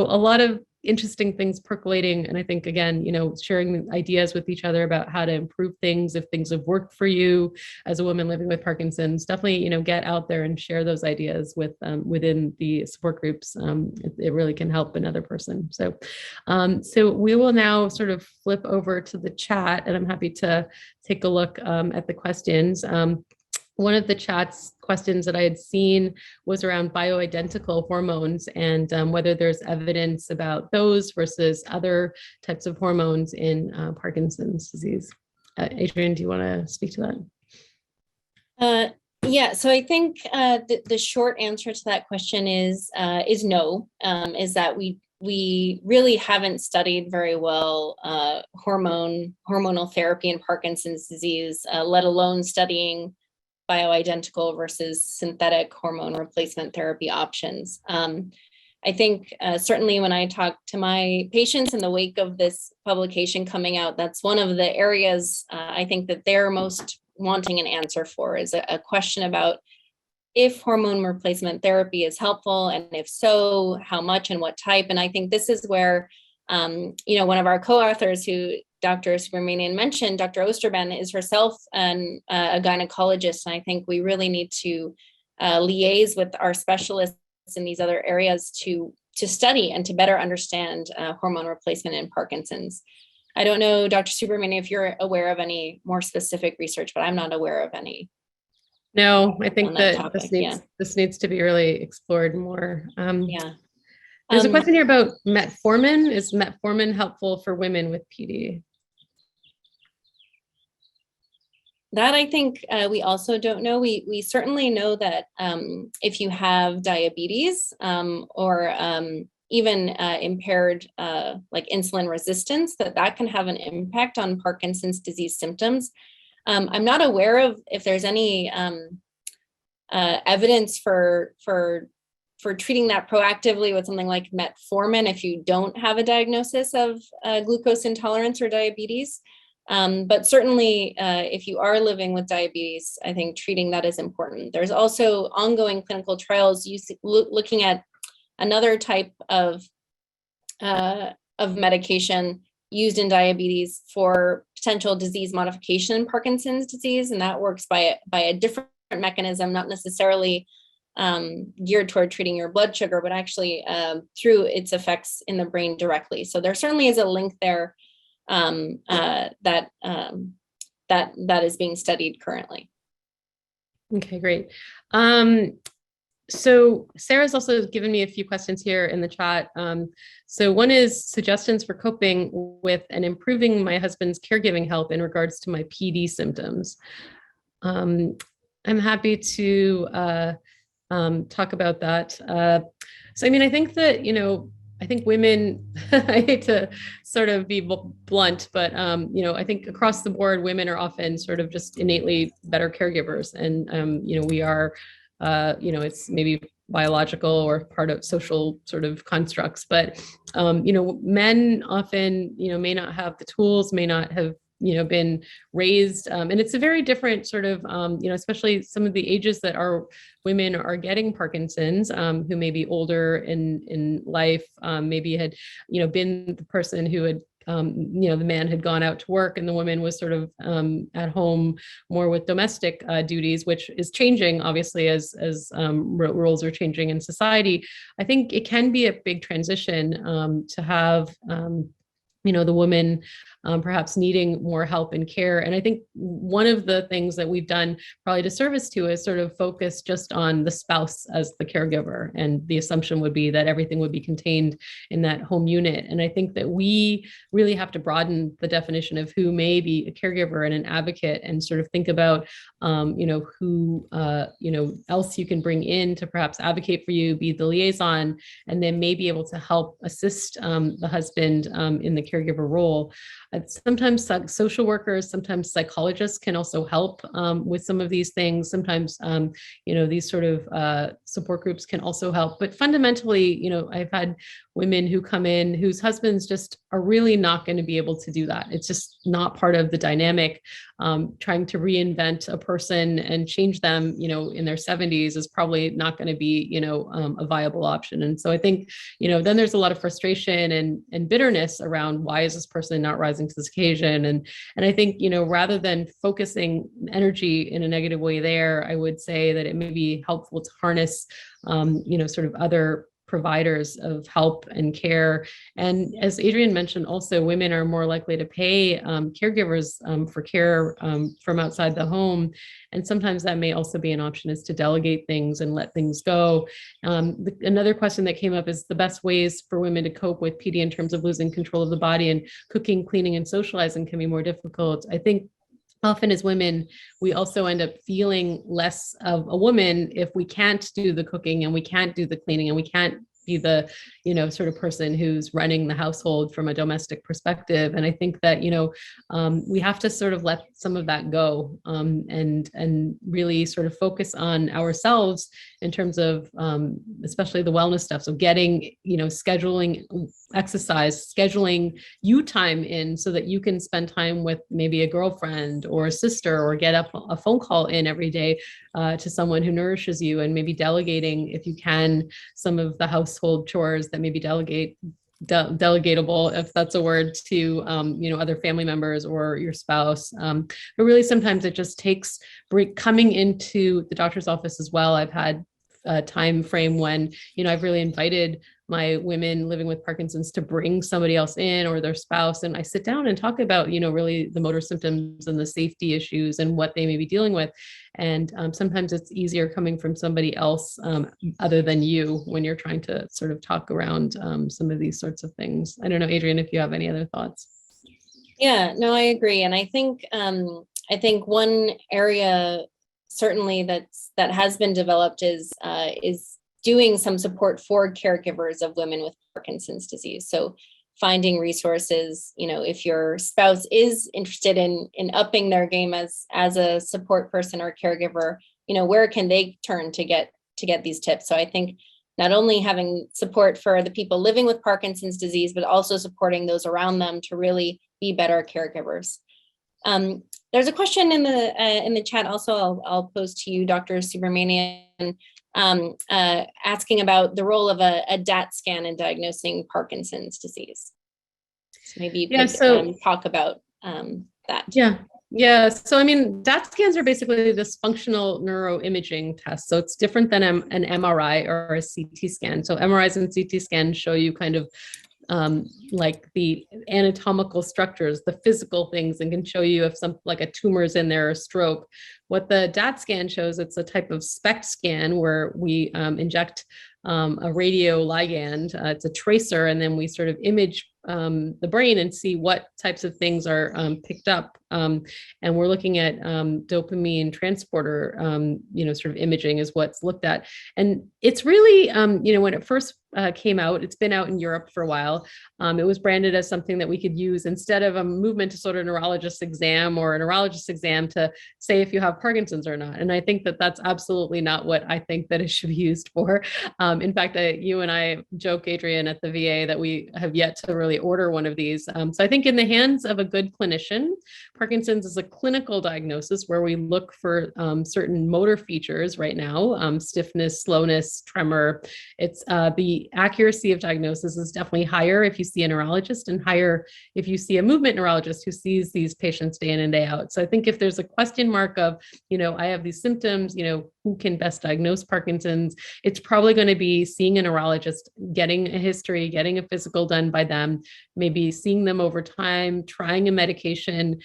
a lot of interesting things percolating. And I think, again, sharing ideas with each other about how to improve things, if things have worked for you as a woman living with Parkinson's, definitely, get out there and share those ideas with within the support groups. It really can help another person. So we will now sort of flip over to the chat, and I'm happy to take a look at the questions. One of the chat's questions that I had seen was around bioidentical hormones and whether there's evidence about those versus other types of hormones in Parkinson's disease. Adrienne, do you want to speak to that? Yeah, so I think the short answer to that question is no, is that we really haven't studied very well hormonal therapy in Parkinson's disease, let alone studying bioidentical versus synthetic hormone replacement therapy options. I think certainly when I talk to my patients in the wake of this publication coming out, that's one of the areas I think that they're most wanting an answer for, is a question about if hormone replacement therapy is helpful, and if so, how much and what type. And I think this is where, one of our co-authors, who Dr. Subramanian mentioned, Dr. Osterbahn, is herself a gynecologist. And I think we really need to liaise with our specialists in these other areas to study and to better understand hormone replacement in Parkinson's. I don't know, Dr. Subramanian, if you're aware of any more specific research, but I'm not aware of any. No, I think that this needs to be really explored more. There's a question here about metformin. Is metformin helpful for women with PD? That I think we also don't know. We certainly know that if you have diabetes or even impaired like insulin resistance, that can have an impact on Parkinson's disease symptoms. I'm not aware of if there's any evidence for treating that proactively with something like metformin if you don't have a diagnosis of glucose intolerance or diabetes. But certainly if you are living with diabetes, I think treating that is important. There's also ongoing clinical trials looking at another type of medication used in diabetes for potential disease modification in Parkinson's disease. And that works by a different mechanism, not necessarily geared toward treating your blood sugar, but actually through its effects in the brain directly. So there certainly is a link there. that is being studied currently. Okay, great. So Sarah's also given me a few questions here in the chat. So one is suggestions for coping with and improving my husband's caregiving help in regards to my PD symptoms. I'm happy to talk about that. So, I mean, I think that, I think women, I hate to sort of be blunt, but, I think across the board, women are often sort of just innately better caregivers. And, we are, it's maybe biological or part of social sort of constructs, but, men often, may not have the tools, may not have been raised. And it's a very different sort of, especially some of the ages that our women are getting Parkinson's, who may be older in life, maybe had, been the person who had, the man had gone out to work and the woman was sort of at home more with domestic duties, which is changing obviously as roles are changing in society. I think it can be a big transition to have the woman perhaps needing more help and care. And I think one of the things that we've done probably disservice to is sort of focus just on the spouse as the caregiver. And the assumption would be that everything would be contained in that home unit. And I think that we really have to broaden the definition of who may be a caregiver and an advocate, and sort of think about, who, else you can bring in to perhaps advocate for you, be the liaison, and then may be able to help assist the husband in the caregiver role. Sometimes social workers, sometimes psychologists can also help with some of these things. Sometimes, these sort of support groups can also help. But fundamentally, I've had women who come in whose husbands just are really not going to be able to do that. It's just not part of the dynamic. Trying to reinvent a person and change them, in their 70s is probably not going to be, a viable option. And so I think, then there's a lot of frustration and bitterness around why is this person not rising to this occasion? And I think, rather than focusing energy in a negative way there, I would say that it may be helpful to harness, sort of other providers of help and care. And as Adrienne mentioned, also women are more likely to pay caregivers for care from outside the home. And sometimes that may also be an option, is to delegate things and let things go. Another question that came up is the best ways for women to cope with PD in terms of losing control of the body, and cooking, cleaning, and socializing can be more difficult. I think often as women, we also end up feeling less of a woman if we can't do the cooking and we can't do the cleaning and we can't be the, sort of person who's running the household from a domestic perspective. And I think that, we have to sort of let some of that go, and really sort of focus on ourselves in terms of, especially the wellness stuff. So getting, scheduling exercise, scheduling you time in so that you can spend time with maybe a girlfriend or a sister, or get up a phone call in every day to someone who nourishes you, and maybe delegating, if you can, some of the household chores that may be delegatable, if that's a word, to other family members or your spouse. But really sometimes it just takes coming into the doctor's office as well. I've had a time frame when I've really invited my women living with Parkinson's to bring somebody else in, or their spouse, and I sit down and talk about really the motor symptoms and the safety issues and what they may be dealing with. And sometimes it's easier coming from somebody else other than you, when you're trying to sort of talk around some of these sorts of things. I don't know, Adrienne, if you have any other thoughts. Yeah, no, I agree. And I think one area certainly that has been developed is doing some support for caregivers of women with Parkinson's disease. So finding resources, if your spouse is interested in upping their game as a support person or caregiver, where can they turn to get these tips? So I think not only having support for the people living with Parkinson's disease, but also supporting those around them to really be better caregivers. There's a question in the chat also I'll pose to you, Dr. Subramanian, asking about the role of a DAT scan in diagnosing Parkinson's disease. So maybe you could talk about that. Yeah. So, I mean, DAT scans are basically this functional neuroimaging test. So it's different than an MRI or a CT scan. So MRIs and CT scans show you kind of like the anatomical structures, the physical things, and can show you if some like a tumor is in there or stroke. What the DAT scan shows, it's a type of SPECT scan where we inject a radioligand. It's a tracer, and then we sort of image the brain and see what types of things are picked up. And we're looking at dopamine transporter, sort of imaging is what's looked at. And it's really, when it first came out, it's been out in Europe for a while. It was branded as something that we could use instead of a movement disorder neurologist exam or a neurologist exam to say if you have Parkinson's or not. And I think that that's absolutely not what I think that it should be used for. In fact, you and I joke, Adrienne, at the VA that we have yet to really order one of these. So I think in the hands of a good clinician, Parkinson's is a clinical diagnosis where we look for certain motor features right now, stiffness, slowness, tremor. It's the accuracy of diagnosis is definitely higher if you see a neurologist and higher if you see a movement neurologist who sees these patients day in and day out. So I think if there's a question mark of, I have these symptoms, who can best diagnose Parkinson's, it's probably going to be seeing a neurologist, getting a history, getting a physical done by them, maybe seeing them over time, trying a medication,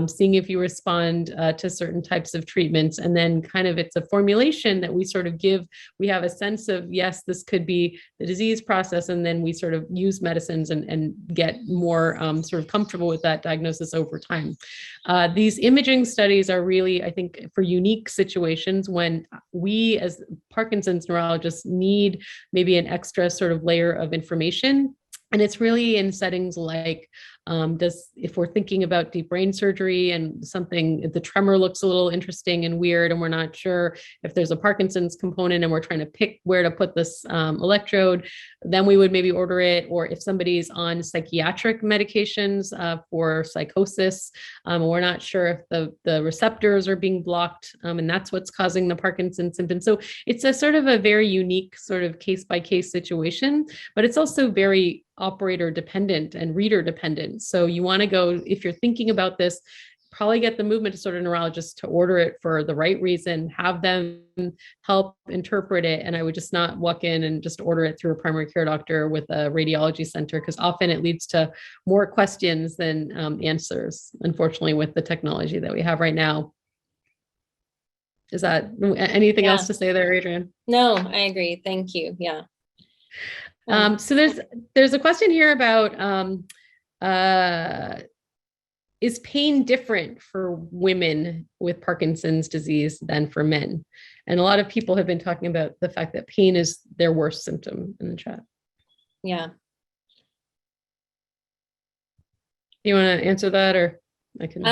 seeing if you respond to certain types of treatments. And then kind of it's a formulation that we sort of give. We have a sense of, yes, this could be the disease process. And then we sort of use medicines and get more sort of comfortable with that diagnosis over time. These imaging studies are really, I think, for unique situations when we as Parkinson's neurologists need maybe an extra sort of layer of information. And it's really in settings like, if we're thinking about deep brain surgery and if the tremor looks a little interesting and weird, and we're not sure if there's a Parkinson's component and we're trying to pick where to put this electrode, then we would maybe order it. Or if somebody's on psychiatric medications for psychosis, we're not sure if the receptors are being blocked, and that's what's causing the Parkinson's symptoms. So it's a sort of a very unique sort of case-by-case situation, but it's also very operator dependent and reader dependent. So you want to go, if you're thinking about this, probably get the movement disorder neurologist to order it for the right reason, have them help interpret it. And I would just not walk in and just order it through a primary care doctor with a radiology center, because often it leads to more questions than answers, unfortunately, with the technology that we have right now. Is that anything else to say there, Adrienne? No, I agree. Thank you. Yeah. So there's a question here about, is pain different for women with Parkinson's disease than for men? And a lot of people have been talking about the fact that pain is their worst symptom in the chat. Yeah. You want to answer that, or I can?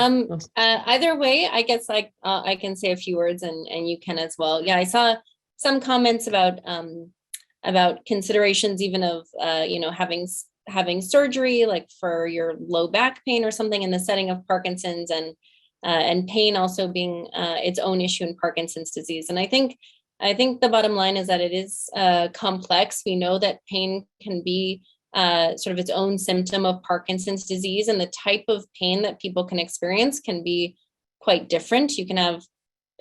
Either way, I guess I can say a few words, and you can as well. Yeah, I saw some comments about considerations even of having surgery, like for your low back pain or something in the setting of Parkinson's, and pain also being its own issue in Parkinson's disease. And I think the bottom line is that it is complex. We know that pain can be sort of its own symptom of Parkinson's disease, and the type of pain that people can experience can be quite different. You can have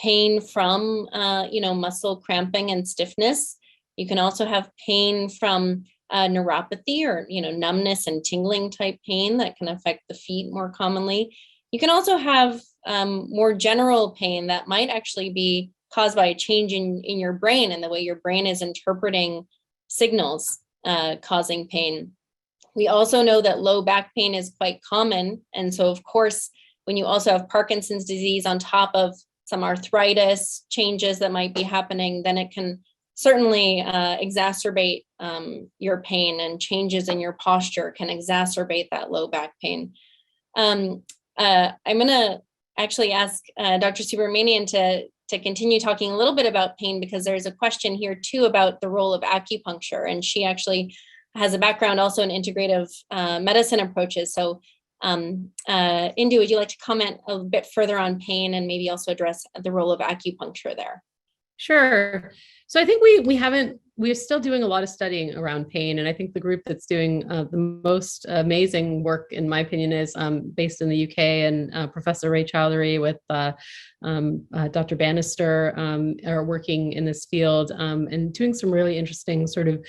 pain from muscle cramping and stiffness. You can also have pain from neuropathy or, numbness and tingling type pain that can affect the feet more commonly. You can also have more general pain that might actually be caused by a change in your brain and the way your brain is interpreting signals causing pain. We also know that low back pain is quite common. And so, of course, when you also have Parkinson's disease on top of some arthritis changes that might be happening, then it can certainly exacerbate your pain, and changes in your posture can exacerbate that low back pain. I'm going to actually ask Dr. Subramanian to continue talking a little bit about pain, because there's a question here too about the role of acupuncture, and she actually has a background also in integrative medicine approaches. So Indu, would you like to comment a bit further on pain and maybe also address the role of acupuncture there? Sure. So I think we're still doing a lot of studying around pain. And I think the group that's doing the most amazing work, in my opinion, is based in the UK, and Professor Ray Chowdhury with Dr. Bannister are working in this field and doing some really interesting sort of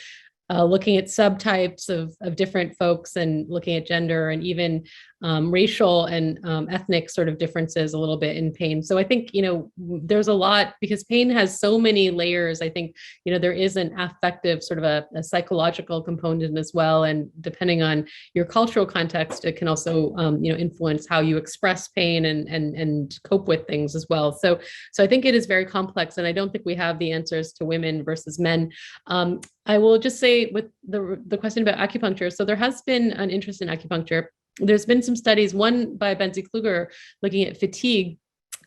looking at subtypes of different folks and looking at gender and even racial and ethnic sort of differences a little bit in pain. So I think, there's a lot, because pain has so many layers. I think, there is an affective sort of a psychological component as well. And depending on your cultural context, it can also, influence how you express pain and cope with things as well. So I think it is very complex, and I don't think we have the answers to women versus men. I will just say with the question about acupuncture, so there has been an interest in acupuncture. There's been some studies, one by Benzie Kluger, looking at fatigue.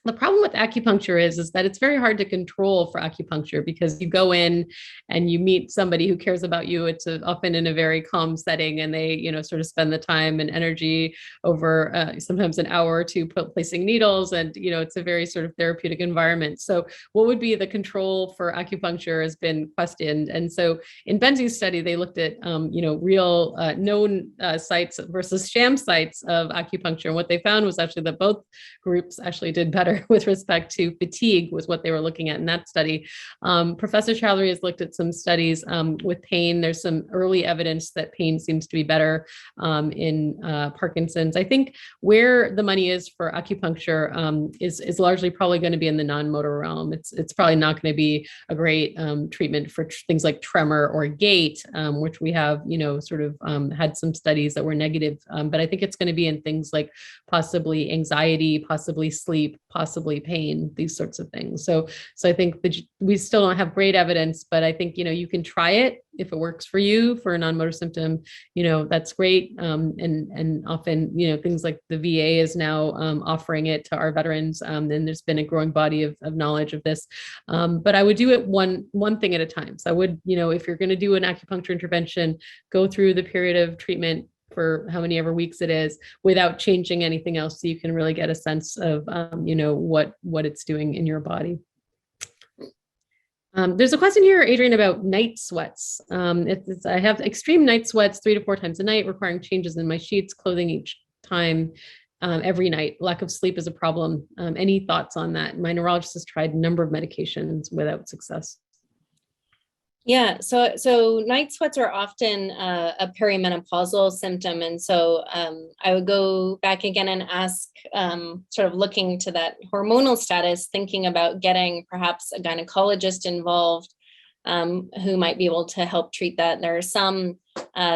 The problem with acupuncture is that it's very hard to control for acupuncture, because you go in and you meet somebody who cares about you. It's often in a very calm setting, and they, sort of spend the time and energy over sometimes an hour or two placing needles. And, it's a very sort of therapeutic environment. So what would be the control for acupuncture has been questioned. And so in Benzie's study, they looked at, real known sites versus sham sites of acupuncture. And what they found was actually that both groups actually did better with respect to fatigue, was what they were looking at in that study. Professor Chowdhury has looked at some studies with pain. There's some early evidence that pain seems to be better in Parkinson's. I think where the money is for acupuncture is largely probably going to be in the non-motor realm. It's probably not going to be a great treatment for things like tremor or gait, which we have, sort of had some studies that were negative. But I think it's going to be in things like possibly anxiety, possibly sleep, possibly pain, these sorts of things. So I think we still don't have great evidence, but I think, you can try it if it works for you for a non-motor symptom, that's great. And often, things like the VA is now offering it to our veterans. And there's been a growing body of knowledge of this. But I would do it one thing at a time. So I would, if you're going to do an acupuncture intervention, go through the period of treatment for how many ever weeks it is without changing anything else, so you can really get a sense of what it's doing in your body. There's a question here, Adrienne, about night sweats. I have extreme night sweats 3 to 4 times a night, requiring changes in my sheets, clothing each time, every night. Lack of sleep is a problem. Any thoughts on that? My neurologist has tried a number of medications without success. Yeah, so night sweats are often a perimenopausal symptom. And so I would go back again and ask, sort of looking to that hormonal status, thinking about getting perhaps a gynecologist involved who might be able to help treat that. There are some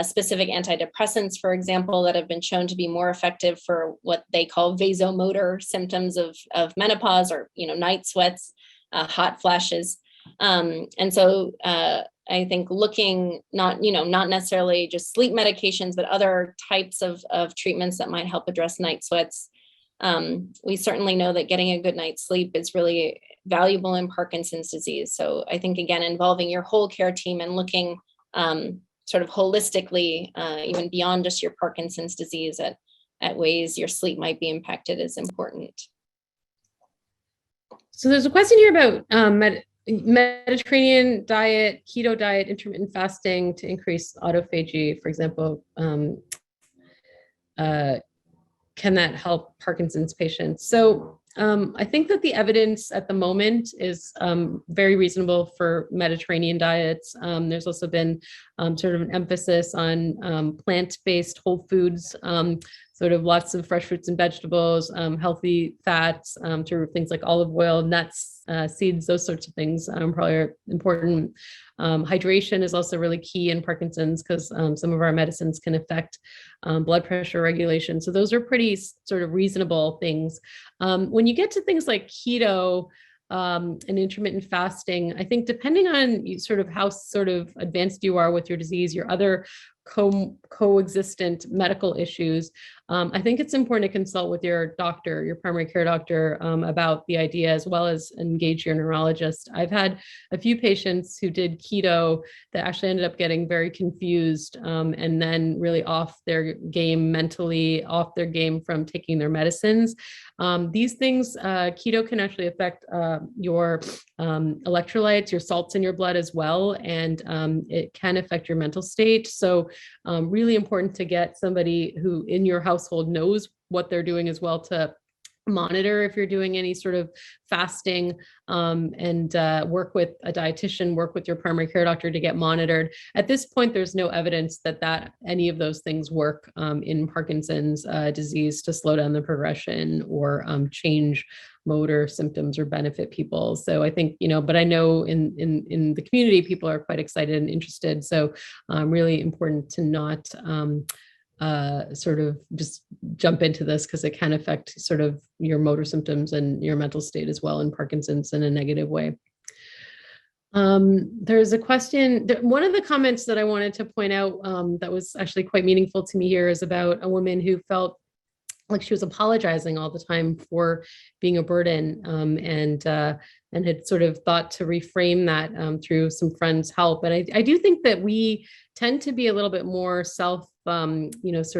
specific antidepressants, for example, that have been shown to be more effective for what they call vasomotor symptoms of menopause, or, night sweats, hot flashes. And so I think looking not necessarily just sleep medications, but other types of treatments that might help address night sweats. We certainly know that getting a good night's sleep is really valuable in Parkinson's disease. So I think, again, involving your whole care team and looking sort of holistically, even beyond just your Parkinson's disease, at ways your sleep might be impacted is important. So there's a question here about Mediterranean diet, keto diet, intermittent fasting to increase autophagy, for example. Can that help Parkinson's patients? So I think that the evidence at the moment is very reasonable for Mediterranean diets. There's also been sort of an emphasis on plant-based whole foods, sort of lots of fresh fruits and vegetables, healthy fats, sort of things like olive oil, nuts, seeds, those sorts of things probably are important. Hydration is also really key in Parkinson's, because some of our medicines can affect blood pressure regulation. So those are pretty sort of reasonable things. When you get to things like keto and intermittent fasting, I think depending on sort of how sort of advanced you are with your disease, your other coexistent medical issues, I think it's important to consult with your doctor, your primary care doctor, about the idea, as well as engage your neurologist. I've had a few patients who did keto that actually ended up getting very confused and then really off their game mentally, off their game from taking their medicines. These things, keto can actually affect your electrolytes, your salts in your blood as well, and it can affect your mental state. So really important to get somebody who in your household knows what they're doing as well to monitor if you're doing any sort of fasting, and work with a dietitian, work with your primary care doctor to get monitored. At this point, there's no evidence that any of those things work in Parkinson's disease to slow down the progression or change motor symptoms or benefit people. So I think, but I know in the community, people are quite excited and interested. So really important to not sort of just jump into this, because it can affect sort of your motor symptoms and your mental state as well in Parkinson's in a negative way. There's a question, one of the comments that I wanted to point out that was actually quite meaningful to me here is about a woman who felt like she was apologizing all the time for being a burden, and had sort of thought to reframe that through some friends' help. And I do think that we tend to be a little bit more sort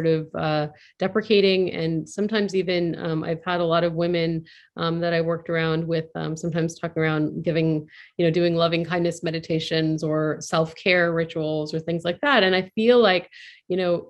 of deprecating, and sometimes even I've had a lot of women that I worked around with, sometimes talking around giving, doing loving kindness meditations or self-care rituals or things like that. And I feel like,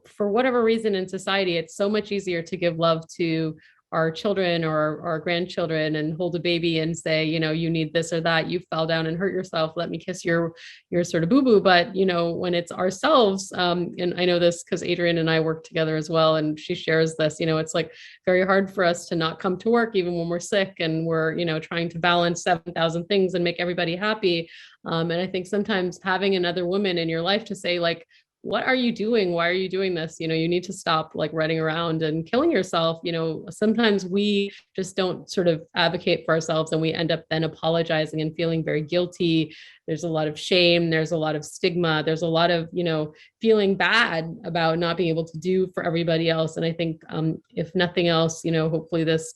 for whatever reason in society, it's so much easier to give love to our children or our grandchildren and hold a baby and say, you need this or that, you fell down and hurt yourself, let me kiss your sort of boo-boo. But, when it's ourselves, and I know this because Adrienne and I work together as well, and she shares this, it's like very hard for us to not come to work even when we're sick and we're, trying to balance 7,000 things and make everybody happy. And I think sometimes having another woman in your life to say, like, what are you doing? Why are you doing this? You need to stop like running around and killing yourself. Sometimes we just don't sort of advocate for ourselves, and we end up then apologizing and feeling very guilty. There's a lot of shame. There's a lot of stigma. There's a lot of, feeling bad about not being able to do for everybody else. And I think if nothing else, hopefully this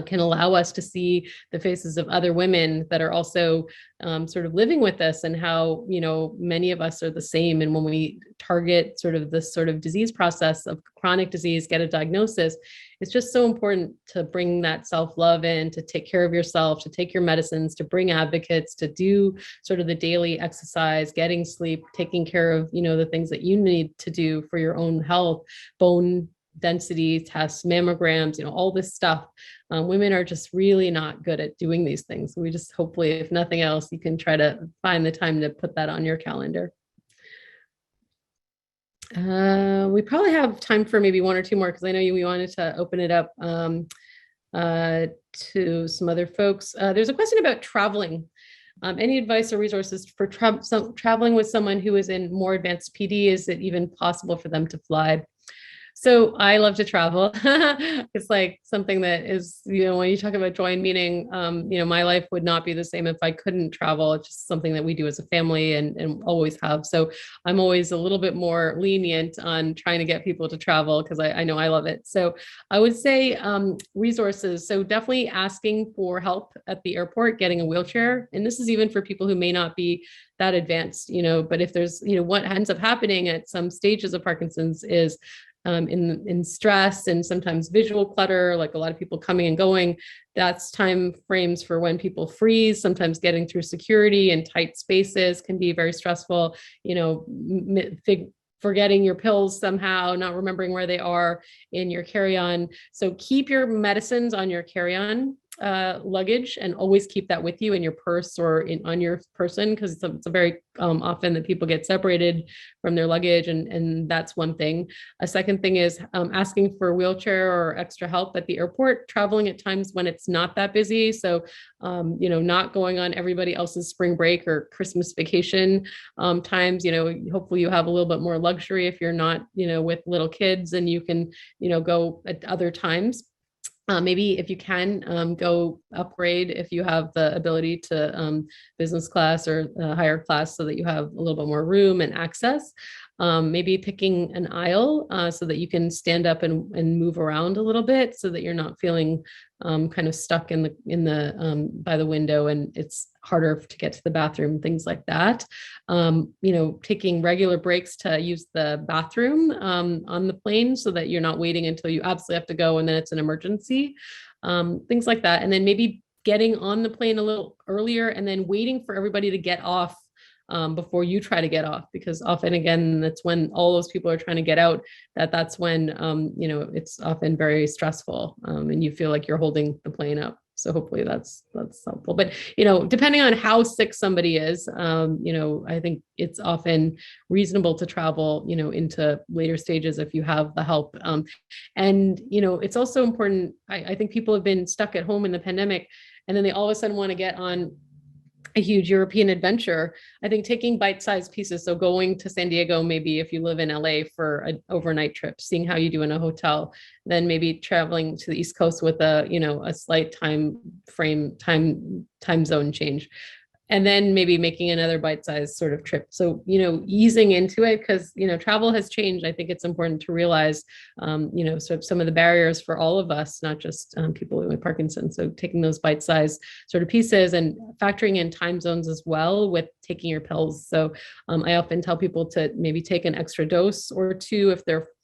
can allow us to see the faces of other women that are also sort of living with this, and how, many of us are the same. And when we target sort of this sort of disease process of chronic disease, get a diagnosis, it's just so important to bring that self-love in, to take care of yourself, to take your medicines, to bring advocates, to do sort of the daily exercise, getting sleep, taking care of, the things that you need to do for your own health, bone density tests, mammograms, all this stuff. Women are just really not good at doing these things. So we just, hopefully, if nothing else, you can try to find the time to put that on your calendar. We probably have time for maybe one or two more, because I know we wanted to open it up to some other folks. There's a question about traveling. Any advice or resources for traveling with someone who is in more advanced PD? Is it even possible for them to fly? So I love to travel. It's like something that is, when you talk about joy and meaning, my life would not be the same if I couldn't travel. It's just something that we do as a family and always have. So I'm always a little bit more lenient on trying to get people to travel, because I know I love it. So I would say resources. So definitely asking for help at the airport, getting a wheelchair. And this is even for people who may not be that advanced, but if there's, what ends up happening at some stages of Parkinson's is in stress and sometimes visual clutter, like a lot of people coming and going, that's time frames for when people freeze. Sometimes getting through security and tight spaces can be very stressful, forgetting your pills somehow, not remembering where they are in your carry-on. So keep your medicines on your carry-on luggage, and always keep that with you in your purse or on your person, because it's a very often that people get separated from their luggage, and that's one thing. A second thing is asking for a wheelchair or extra help at the airport, traveling at times when it's not that busy. So not going on everybody else's spring break or Christmas vacation times. Hopefully you have a little bit more luxury if you're not with little kids, and you can go at other times. Maybe if you can go upgrade if you have the ability to business class or higher class, so that you have a little bit more room and access. Maybe picking an aisle so that you can stand up and move around a little bit, so that you're not feeling kind of stuck in the by the window, and it's harder to get to the bathroom, things like that. Taking regular breaks to use the bathroom on the plane, so that you're not waiting until you absolutely have to go and then it's an emergency, things like that. And then maybe getting on the plane a little earlier, and then waiting for everybody to get off before you try to get off, because often, again, that's when all those people are trying to get out, that's when, it's often very stressful, and you feel like you're holding the plane up. So hopefully that's helpful. But, depending on how sick somebody is, I think it's often reasonable to travel, into later stages if you have the help. And, it's also important. I think people have been stuck at home in the pandemic, and then they all of a sudden want to get on a huge European adventure. I think taking bite-sized pieces, so going to San Diego, maybe if you live in LA for an overnight trip, seeing how you do in a hotel, then maybe traveling to the East Coast with a slight time zone change, and then maybe making another bite-sized sort of trip. So, easing into it, because, travel has changed. I think it's important to realize, sort of some of the barriers for all of us, not just people with Parkinson's. So taking those bite-sized sort of pieces and factoring in time zones as well with taking your pills. So I often tell people to maybe take an extra dose or two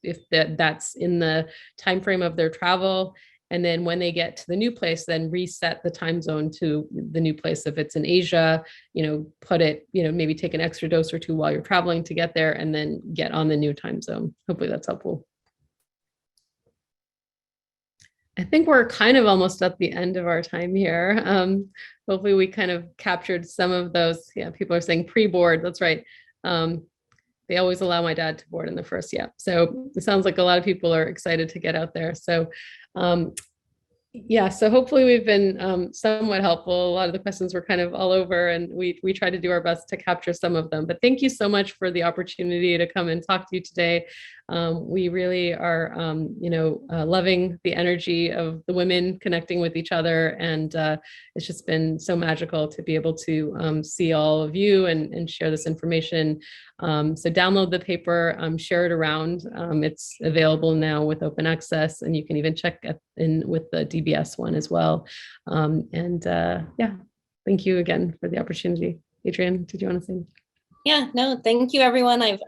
if that's in the time frame of their travel. And then when they get to the new place, then reset the time zone to the new place. If it's in Asia, put it, maybe take an extra dose or two while you're traveling to get there, and then get on the new time zone. Hopefully that's helpful. I think we're kind of almost at the end of our time here. Hopefully we kind of captured some of those. Yeah, people are saying pre-board. That's right. They always allow my dad to board in the first. Yeah. So it sounds like a lot of people are excited to get out there. So so hopefully we've been somewhat helpful. A lot of the questions were kind of all over, and we try to do our best to capture some of them. But thank you so much for the opportunity to come and talk to you today. We really are, loving the energy of the women connecting with each other. And it's just been so magical to be able to see all of you and share this information. So download the paper, share it around. It's available now with open access, and you can even check in with the DBS one as well. Thank you again for the opportunity. Adrienne, did you want to say? Yeah, no, thank you, everyone. I've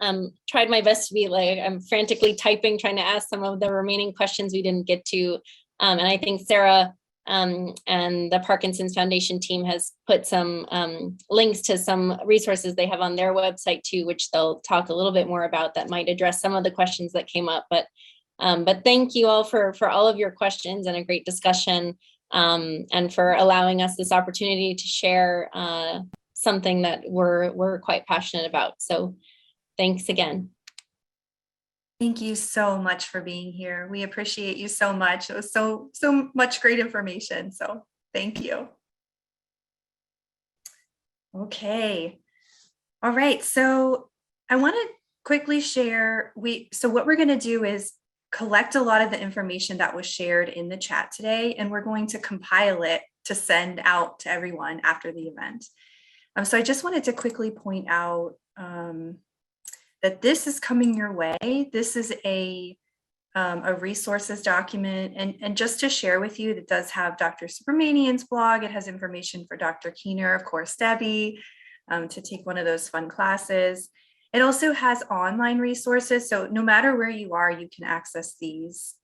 tried my best to be I'm frantically typing, trying to ask some of the remaining questions we didn't get to. And I think Sarah and the Parkinson's Foundation team has put some links to some resources they have on their website too, which they'll talk a little bit more about that might address some of the questions that came up. But thank you all for all of your questions and a great discussion, and for allowing us this opportunity to share something that we're quite passionate about. So thanks again. Thank you so much for being here. We appreciate you so much. It was so much great information. So thank you. Okay. All right. So I want to quickly share, so what we're going to do is collect a lot of the information that was shared in the chat today, and we're going to compile it to send out to everyone after the event. So I just wanted to quickly point out that this is coming your way. This is a resources document, and just to share with you, it does have Dr. Subramanian's blog. It has information for Dr. Keener, of course, Debbie, to take one of those fun classes. It also has online resources, so no matter where you are, you can access these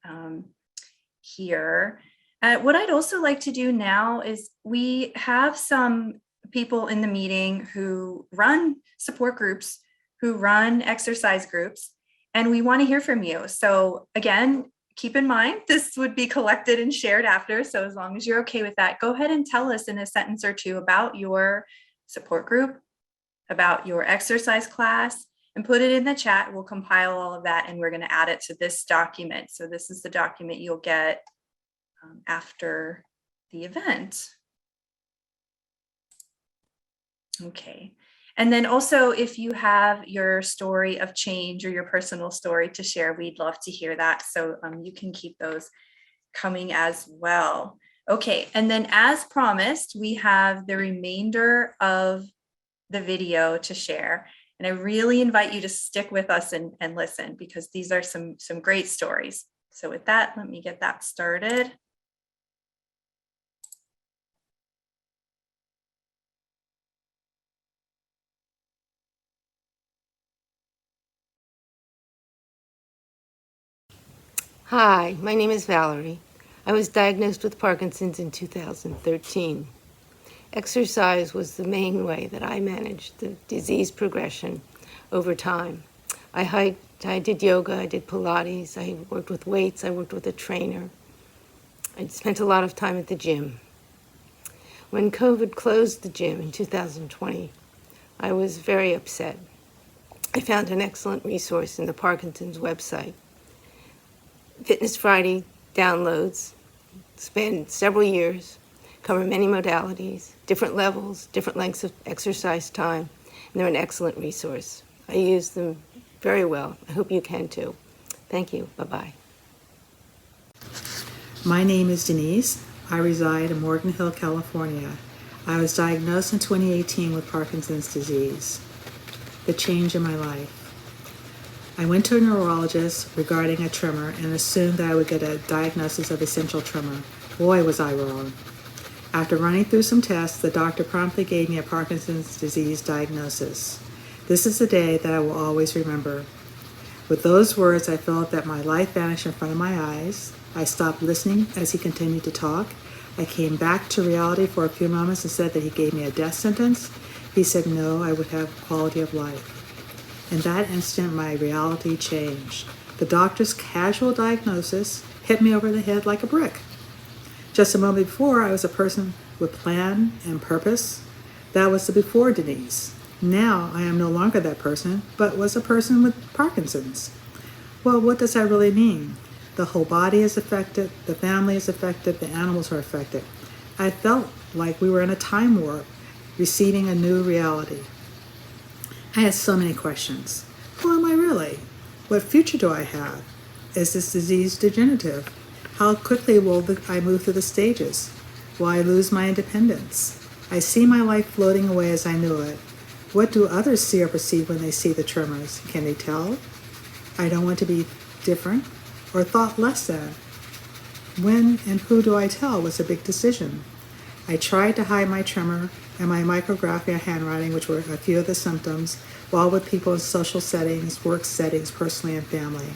here. What I'd also like to do now is we have some people in the meeting who run support groups, who run exercise groups, and we want to hear from you. So again, keep in mind, this would be collected and shared after. So as long as you're okay with that, go ahead and tell us in a sentence or two about your support group, about your exercise class, and put it in the chat. We'll compile all of that, and we're going to add it to this document. So this is the document you'll get after the event. Okay. And then also, if you have your story of change or your personal story to share, we'd love to hear that. So you can keep those coming as well. Okay. And then as promised, we have the remainder of the video to share. And I really invite you to stick with us and listen, because these are some great stories. So with that, let me get that started. Hi, my name is Valerie. I was diagnosed with Parkinson's in 2013. Exercise was the main way that I managed the disease progression over time. I hiked, I did yoga, I did Pilates, I worked with weights, I worked with a trainer. I spent a lot of time at the gym. When COVID closed the gym in 2020, I was very upset. I found an excellent resource in the Parkinson's website. Fitness Friday downloads span several years, cover many modalities, different levels, different lengths of exercise time, and they're an excellent resource. I use them very well. I hope you can too. Thank you. Bye-bye. My name is Denise. I reside in Morgan Hill, California. I was diagnosed in 2018 with Parkinson's disease. The change in my life. I went to a neurologist regarding a tremor and assumed that I would get a diagnosis of essential tremor. Boy, was I wrong. After running through some tests, the doctor promptly gave me a Parkinson's disease diagnosis. This is the day that I will always remember. With those words, I felt that my life vanished in front of my eyes. I stopped listening as he continued to talk. I came back to reality for a few moments and said that he gave me a death sentence. He said no, I would have quality of life. In that instant, my reality changed. The doctor's casual diagnosis hit me over the head like a brick. Just a moment before, I was a person with plan and purpose. That was the before Denise. Now, I am no longer that person, but was a person with Parkinson's. Well, what does that really mean? The whole body is affected, the family is affected, the animals are affected. I felt like we were in a time warp, receiving a new reality. I had so many questions. Who am I really? What future do I have? Is this disease degenerative? How quickly will I move through the stages? Will I lose my independence? I see my life floating away as I knew it. What do others see or perceive when they see the tremors? Can they tell? I don't want to be different or thought less than. When and who do I tell was a big decision. I tried to hide my tremor and my micrographia handwriting, which were a few of the symptoms, while with people in social settings, work settings, personally and family.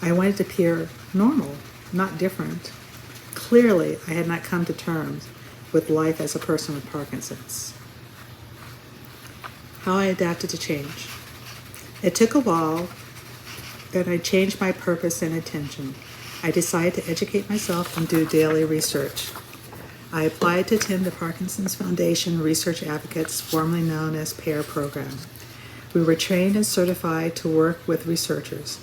I wanted to appear normal, not different. Clearly, I had not come to terms with life as a person with Parkinson's. How I adapted to change. It took a while, but I changed my purpose and intention. I decided to educate myself and do daily research. I applied to attend the Parkinson's Foundation Research Advocates, formerly known as PAIR program. We were trained and certified to work with researchers.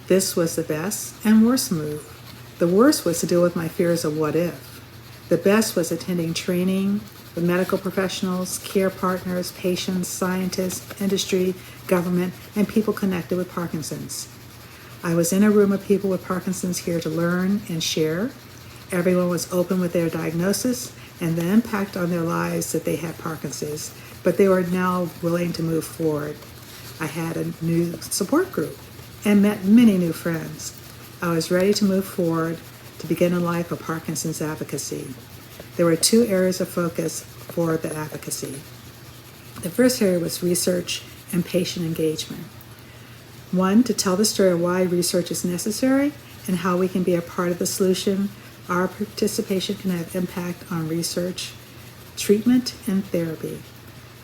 This was the best and worst move. The worst was to deal with my fears of what if. The best was attending training with medical professionals, care partners, patients, scientists, industry, government, and people connected with Parkinson's. I was in a room of people with Parkinson's here to learn and share. Everyone was open with their diagnosis and the impact on their lives that they had Parkinson's, but they were now willing to move forward. I had a new support group and met many new friends. I was ready to move forward to begin a life of Parkinson's advocacy. There were two areas of focus for the advocacy. The first area was research and patient engagement. One, to tell the story of why research is necessary and how we can be a part of the solution. Our participation can have impact on research, treatment, and therapy.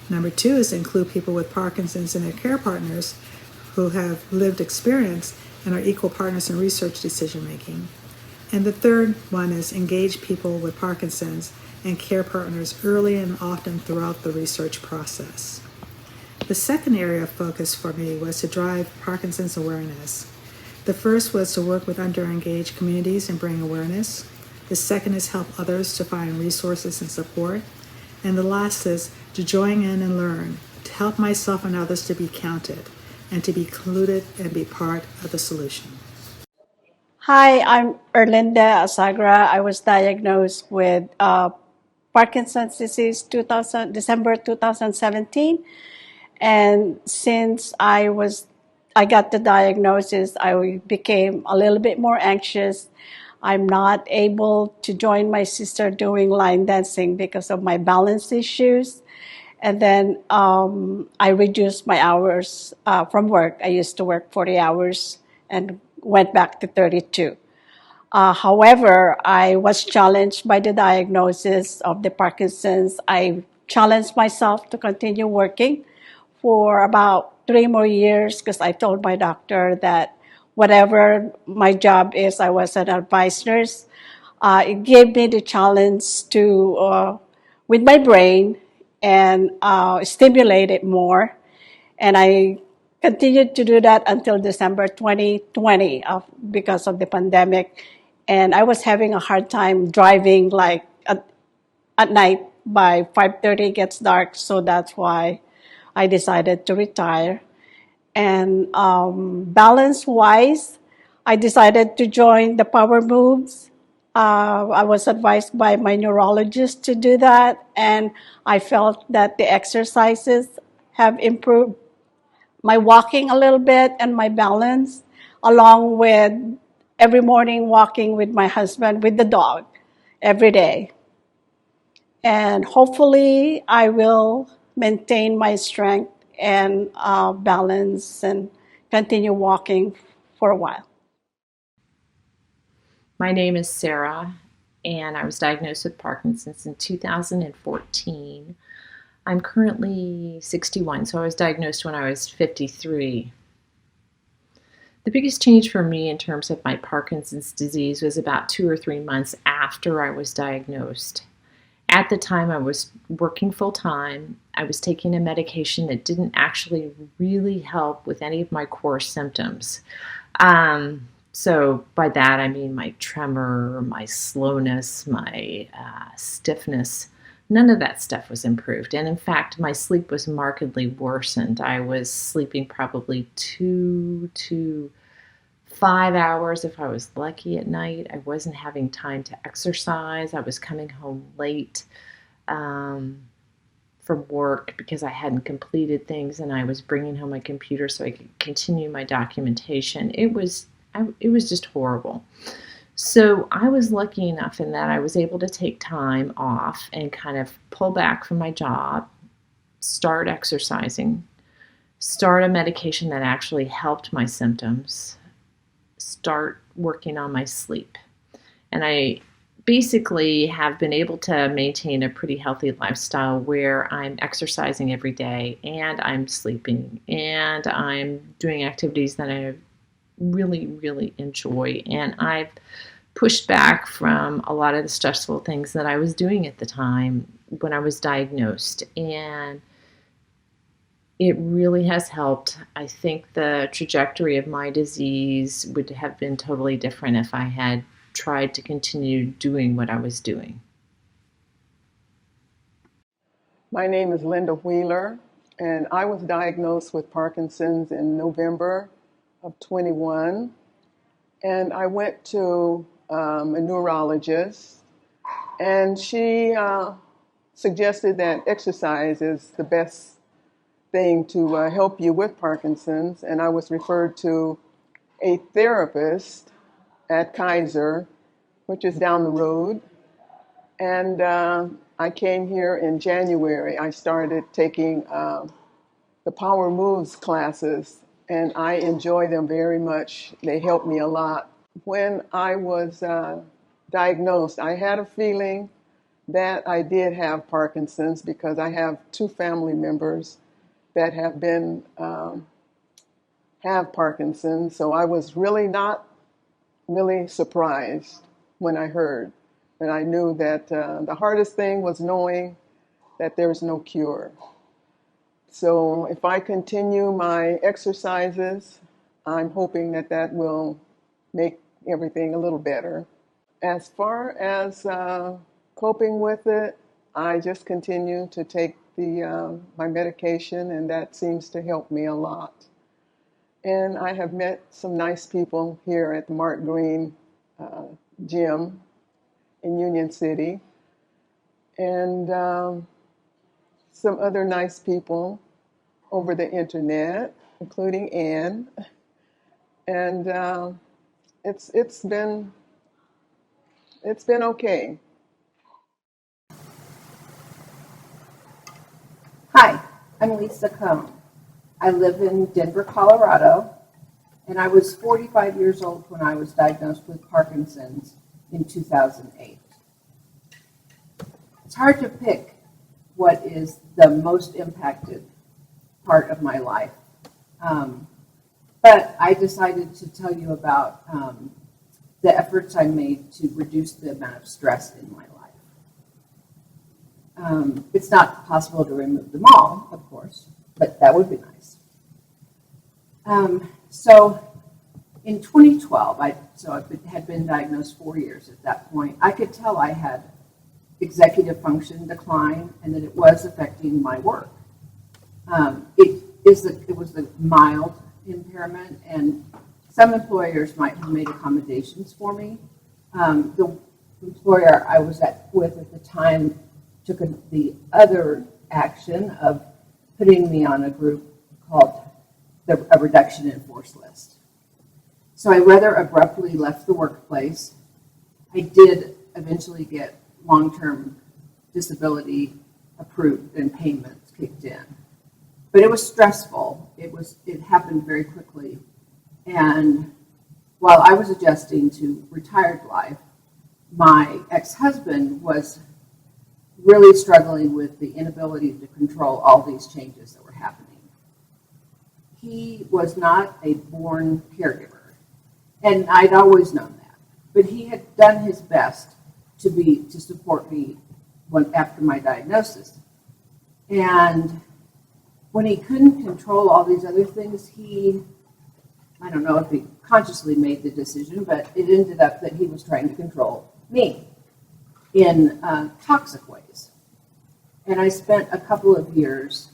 Number two is to include people with Parkinson's and their care partners who have lived experience and are equal partners in research decision-making. And the third one is engage people with Parkinson's and care partners early and often throughout the research process. The second area of focus for me was to drive Parkinson's awareness. The first was to work with underengaged communities and bring awareness. The second is help others to find resources and support. And the last is to join in and learn, to help myself and others to be counted and to be included and be part of the solution. Hi, I'm Erlinda Asagra. I was diagnosed with Parkinson's disease December 2017. And since I got the diagnosis, I became a little bit more anxious. I'm not able to join my sister doing line dancing because of my balance issues. And then I reduced my hours from work. I used to work 40 hours and went back to 32. However, I was challenged by the diagnosis of the Parkinson's. I challenged myself to continue working for about 3 more years because I told my doctor that whatever my job is, I was an advice nurse. It gave me the challenge to, with my brain, and stimulate it more. And I continued to do that until December 2020 because of the pandemic. And I was having a hard time driving like at night. By 5:30 it gets dark, so that's why I decided to retire. And balance-wise, I decided to join the Power Moves. I was advised by my neurologist to do that, and I felt that the exercises have improved my walking a little bit and my balance, along with every morning walking with my husband, with the dog, every day. And hopefully, I will maintain my strength and balance and continue walking for a while. My name is Sarah, and I was diagnosed with Parkinson's in 2014. I'm currently 61, so I was diagnosed when I was 53. The biggest change for me in terms of my Parkinson's disease was about 2 or 3 months after I was diagnosed. At the time, I was working full-time. I was taking a medication that didn't actually really help with any of my core symptoms. So by that, I mean my tremor, my slowness, my stiffness. None of that stuff was improved. And in fact, my sleep was markedly worsened. I was sleeping probably 2 to 5 hours if I was lucky at night. I wasn't having time to exercise. I was coming home late from work because I hadn't completed things, and I was bringing home my computer so I could continue my documentation. It was just horrible. So I was lucky enough in that I was able to take time off and kind of pull back from my job, start exercising, start a medication that actually helped my symptoms, start working on my sleep. And I basically have been able to maintain a pretty healthy lifestyle where I'm exercising every day and I'm sleeping and I'm doing activities that I really, really enjoy. And I've pushed back from a lot of the stressful things that I was doing at the time when I was diagnosed. And it really has helped. I think the trajectory of my disease would have been totally different if I had tried to continue doing what I was doing. My name is Linda Wheeler, and I was diagnosed with Parkinson's in November of 21. And I went to a neurologist, and she suggested that exercise is the best thing to help you with Parkinson's. And I was referred to a therapist at Kaiser, which is down the road. And I came here in January. I started taking the Power Moves classes, and I enjoy them very much. They help me a lot. When I was diagnosed, I had a feeling that I did have Parkinson's because I have 2 family members that have Parkinson's. So I was really not really surprised when I heard. And I knew that the hardest thing was knowing that there's no cure. So if I continue my exercises, I'm hoping that that will make everything a little better. As far as coping with it, I just continue to take my medication, and that seems to help me a lot. And I have met some nice people here at the Mark Green gym in Union City, and some other nice people over the internet, including Anne. And it's been okay. Hi, I'm Lisa Cohn. I live in Denver, Colorado, And I was 45 years old when I was diagnosed with Parkinson's in 2008. It's hard to pick what is the most impacted part of my life. But I decided to tell you about the efforts I made to reduce the amount of stress in my life. It's not possible to remove them all, of course, but that would be nice. So in 2012, I had been diagnosed 4 years at that point. I could tell I had executive function decline and that it was affecting my work. It was the mild impairment, and some employers might have made accommodations for me. The employer I was with at the time took the other action of putting me on a group called a reduction in force list. So I rather abruptly left the workplace. I did eventually get long-term disability approved and payments kicked in. But it was stressful. It happened very quickly. And while I was adjusting to retired life, my ex-husband was really struggling with the inability to control all these changes that were happening. He was not a born caregiver, and I'd always known that. But he had done his best to support me after my diagnosis. And when he couldn't control all these other things, I don't know if he consciously made the decision, but it ended up that he was trying to control me in toxic ways. And I spent a couple of years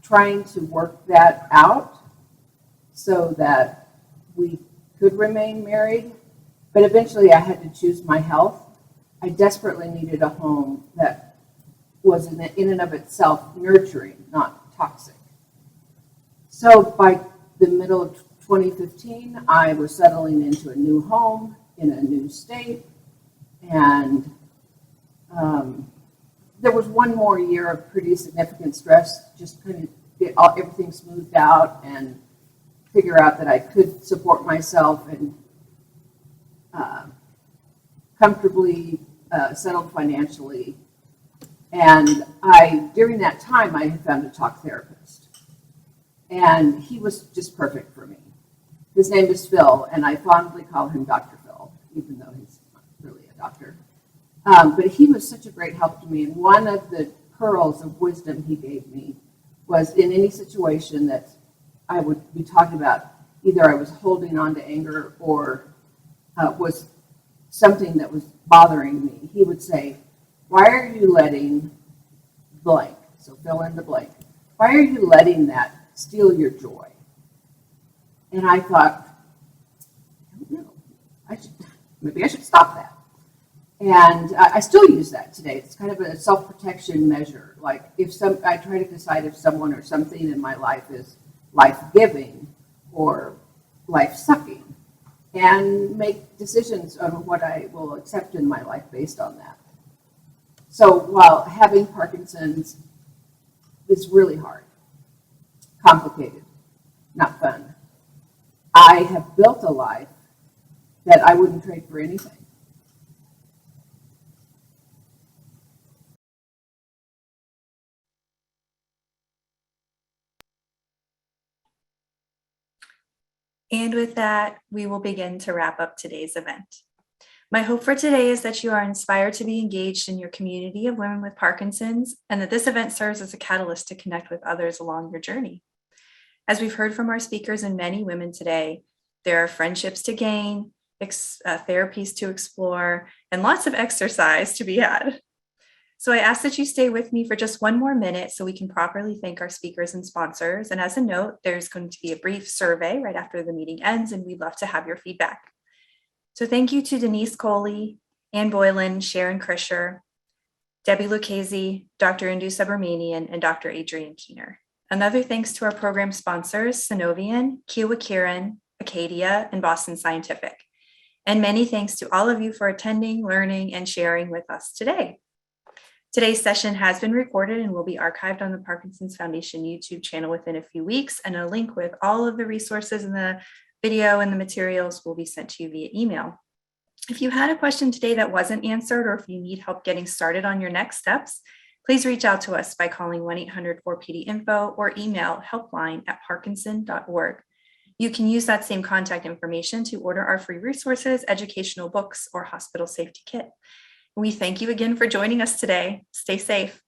trying to work that out so that we could remain married. But eventually I had to choose my health. I desperately needed a home that was in and of itself nurturing, not toxic. So by the middle of 2015, I was settling into a new home in a new state, and there was one more year of pretty significant stress, just kind of get everything smoothed out and figure out that I could support myself and comfortably settled financially. And during that time, I had found a talk therapist, and he was just perfect for me. His name is Phil, and I fondly call him Dr. Phil, even though he's not really a doctor. But he was such a great help to me, and one of the pearls of wisdom he gave me was in any situation that I would be talking about, either I was holding on to anger or was something that was bothering me, he would say, "Why are you letting blank," so fill in the blank, "why are you letting that steal your joy?" And I thought, I don't know, maybe I should stop that. And I still use that today. It's kind of a self-protection measure. Like I try to decide if someone or something in my life is life-giving or life-sucking, and make decisions on what I will accept in my life based on that. So while having Parkinson's is really hard, complicated, not fun, I have built a life that I wouldn't trade for anything. And with that, we will begin to wrap up today's event. My hope for today is that you are inspired to be engaged in your community of women with Parkinson's, and that this event serves as a catalyst to connect with others along your journey. As we've heard from our speakers and many women today, there are friendships to gain, therapies to explore, and lots of exercise to be had. So I ask that you stay with me for just one more minute so we can properly thank our speakers and sponsors. And as a note, there's going to be a brief survey right after the meeting ends, and we'd love to have your feedback. So thank you to Denise Coley, Ann Boylan, Sharon Krischer, Debbie Lucchese, Dr. Indira Subramanian, and Dr. Adrienne Keener. Another thanks to our program sponsors, Synovian, Kiowa Kirin, Acadia, and Boston Scientific. And many thanks to all of you for attending, learning, and sharing with us today. Today's session has been recorded and will be archived on the Parkinson's Foundation YouTube channel within a few weeks, and a link with all of the resources in the video and the materials will be sent to you via email. If you had a question today that wasn't answered, or if you need help getting started on your next steps, please reach out to us by calling 1-800-4PD-INFO or email helpline@parkinson.org. You can use that same contact information to order our free resources, educational books, or hospital safety kit. We thank you again for joining us today. Stay safe.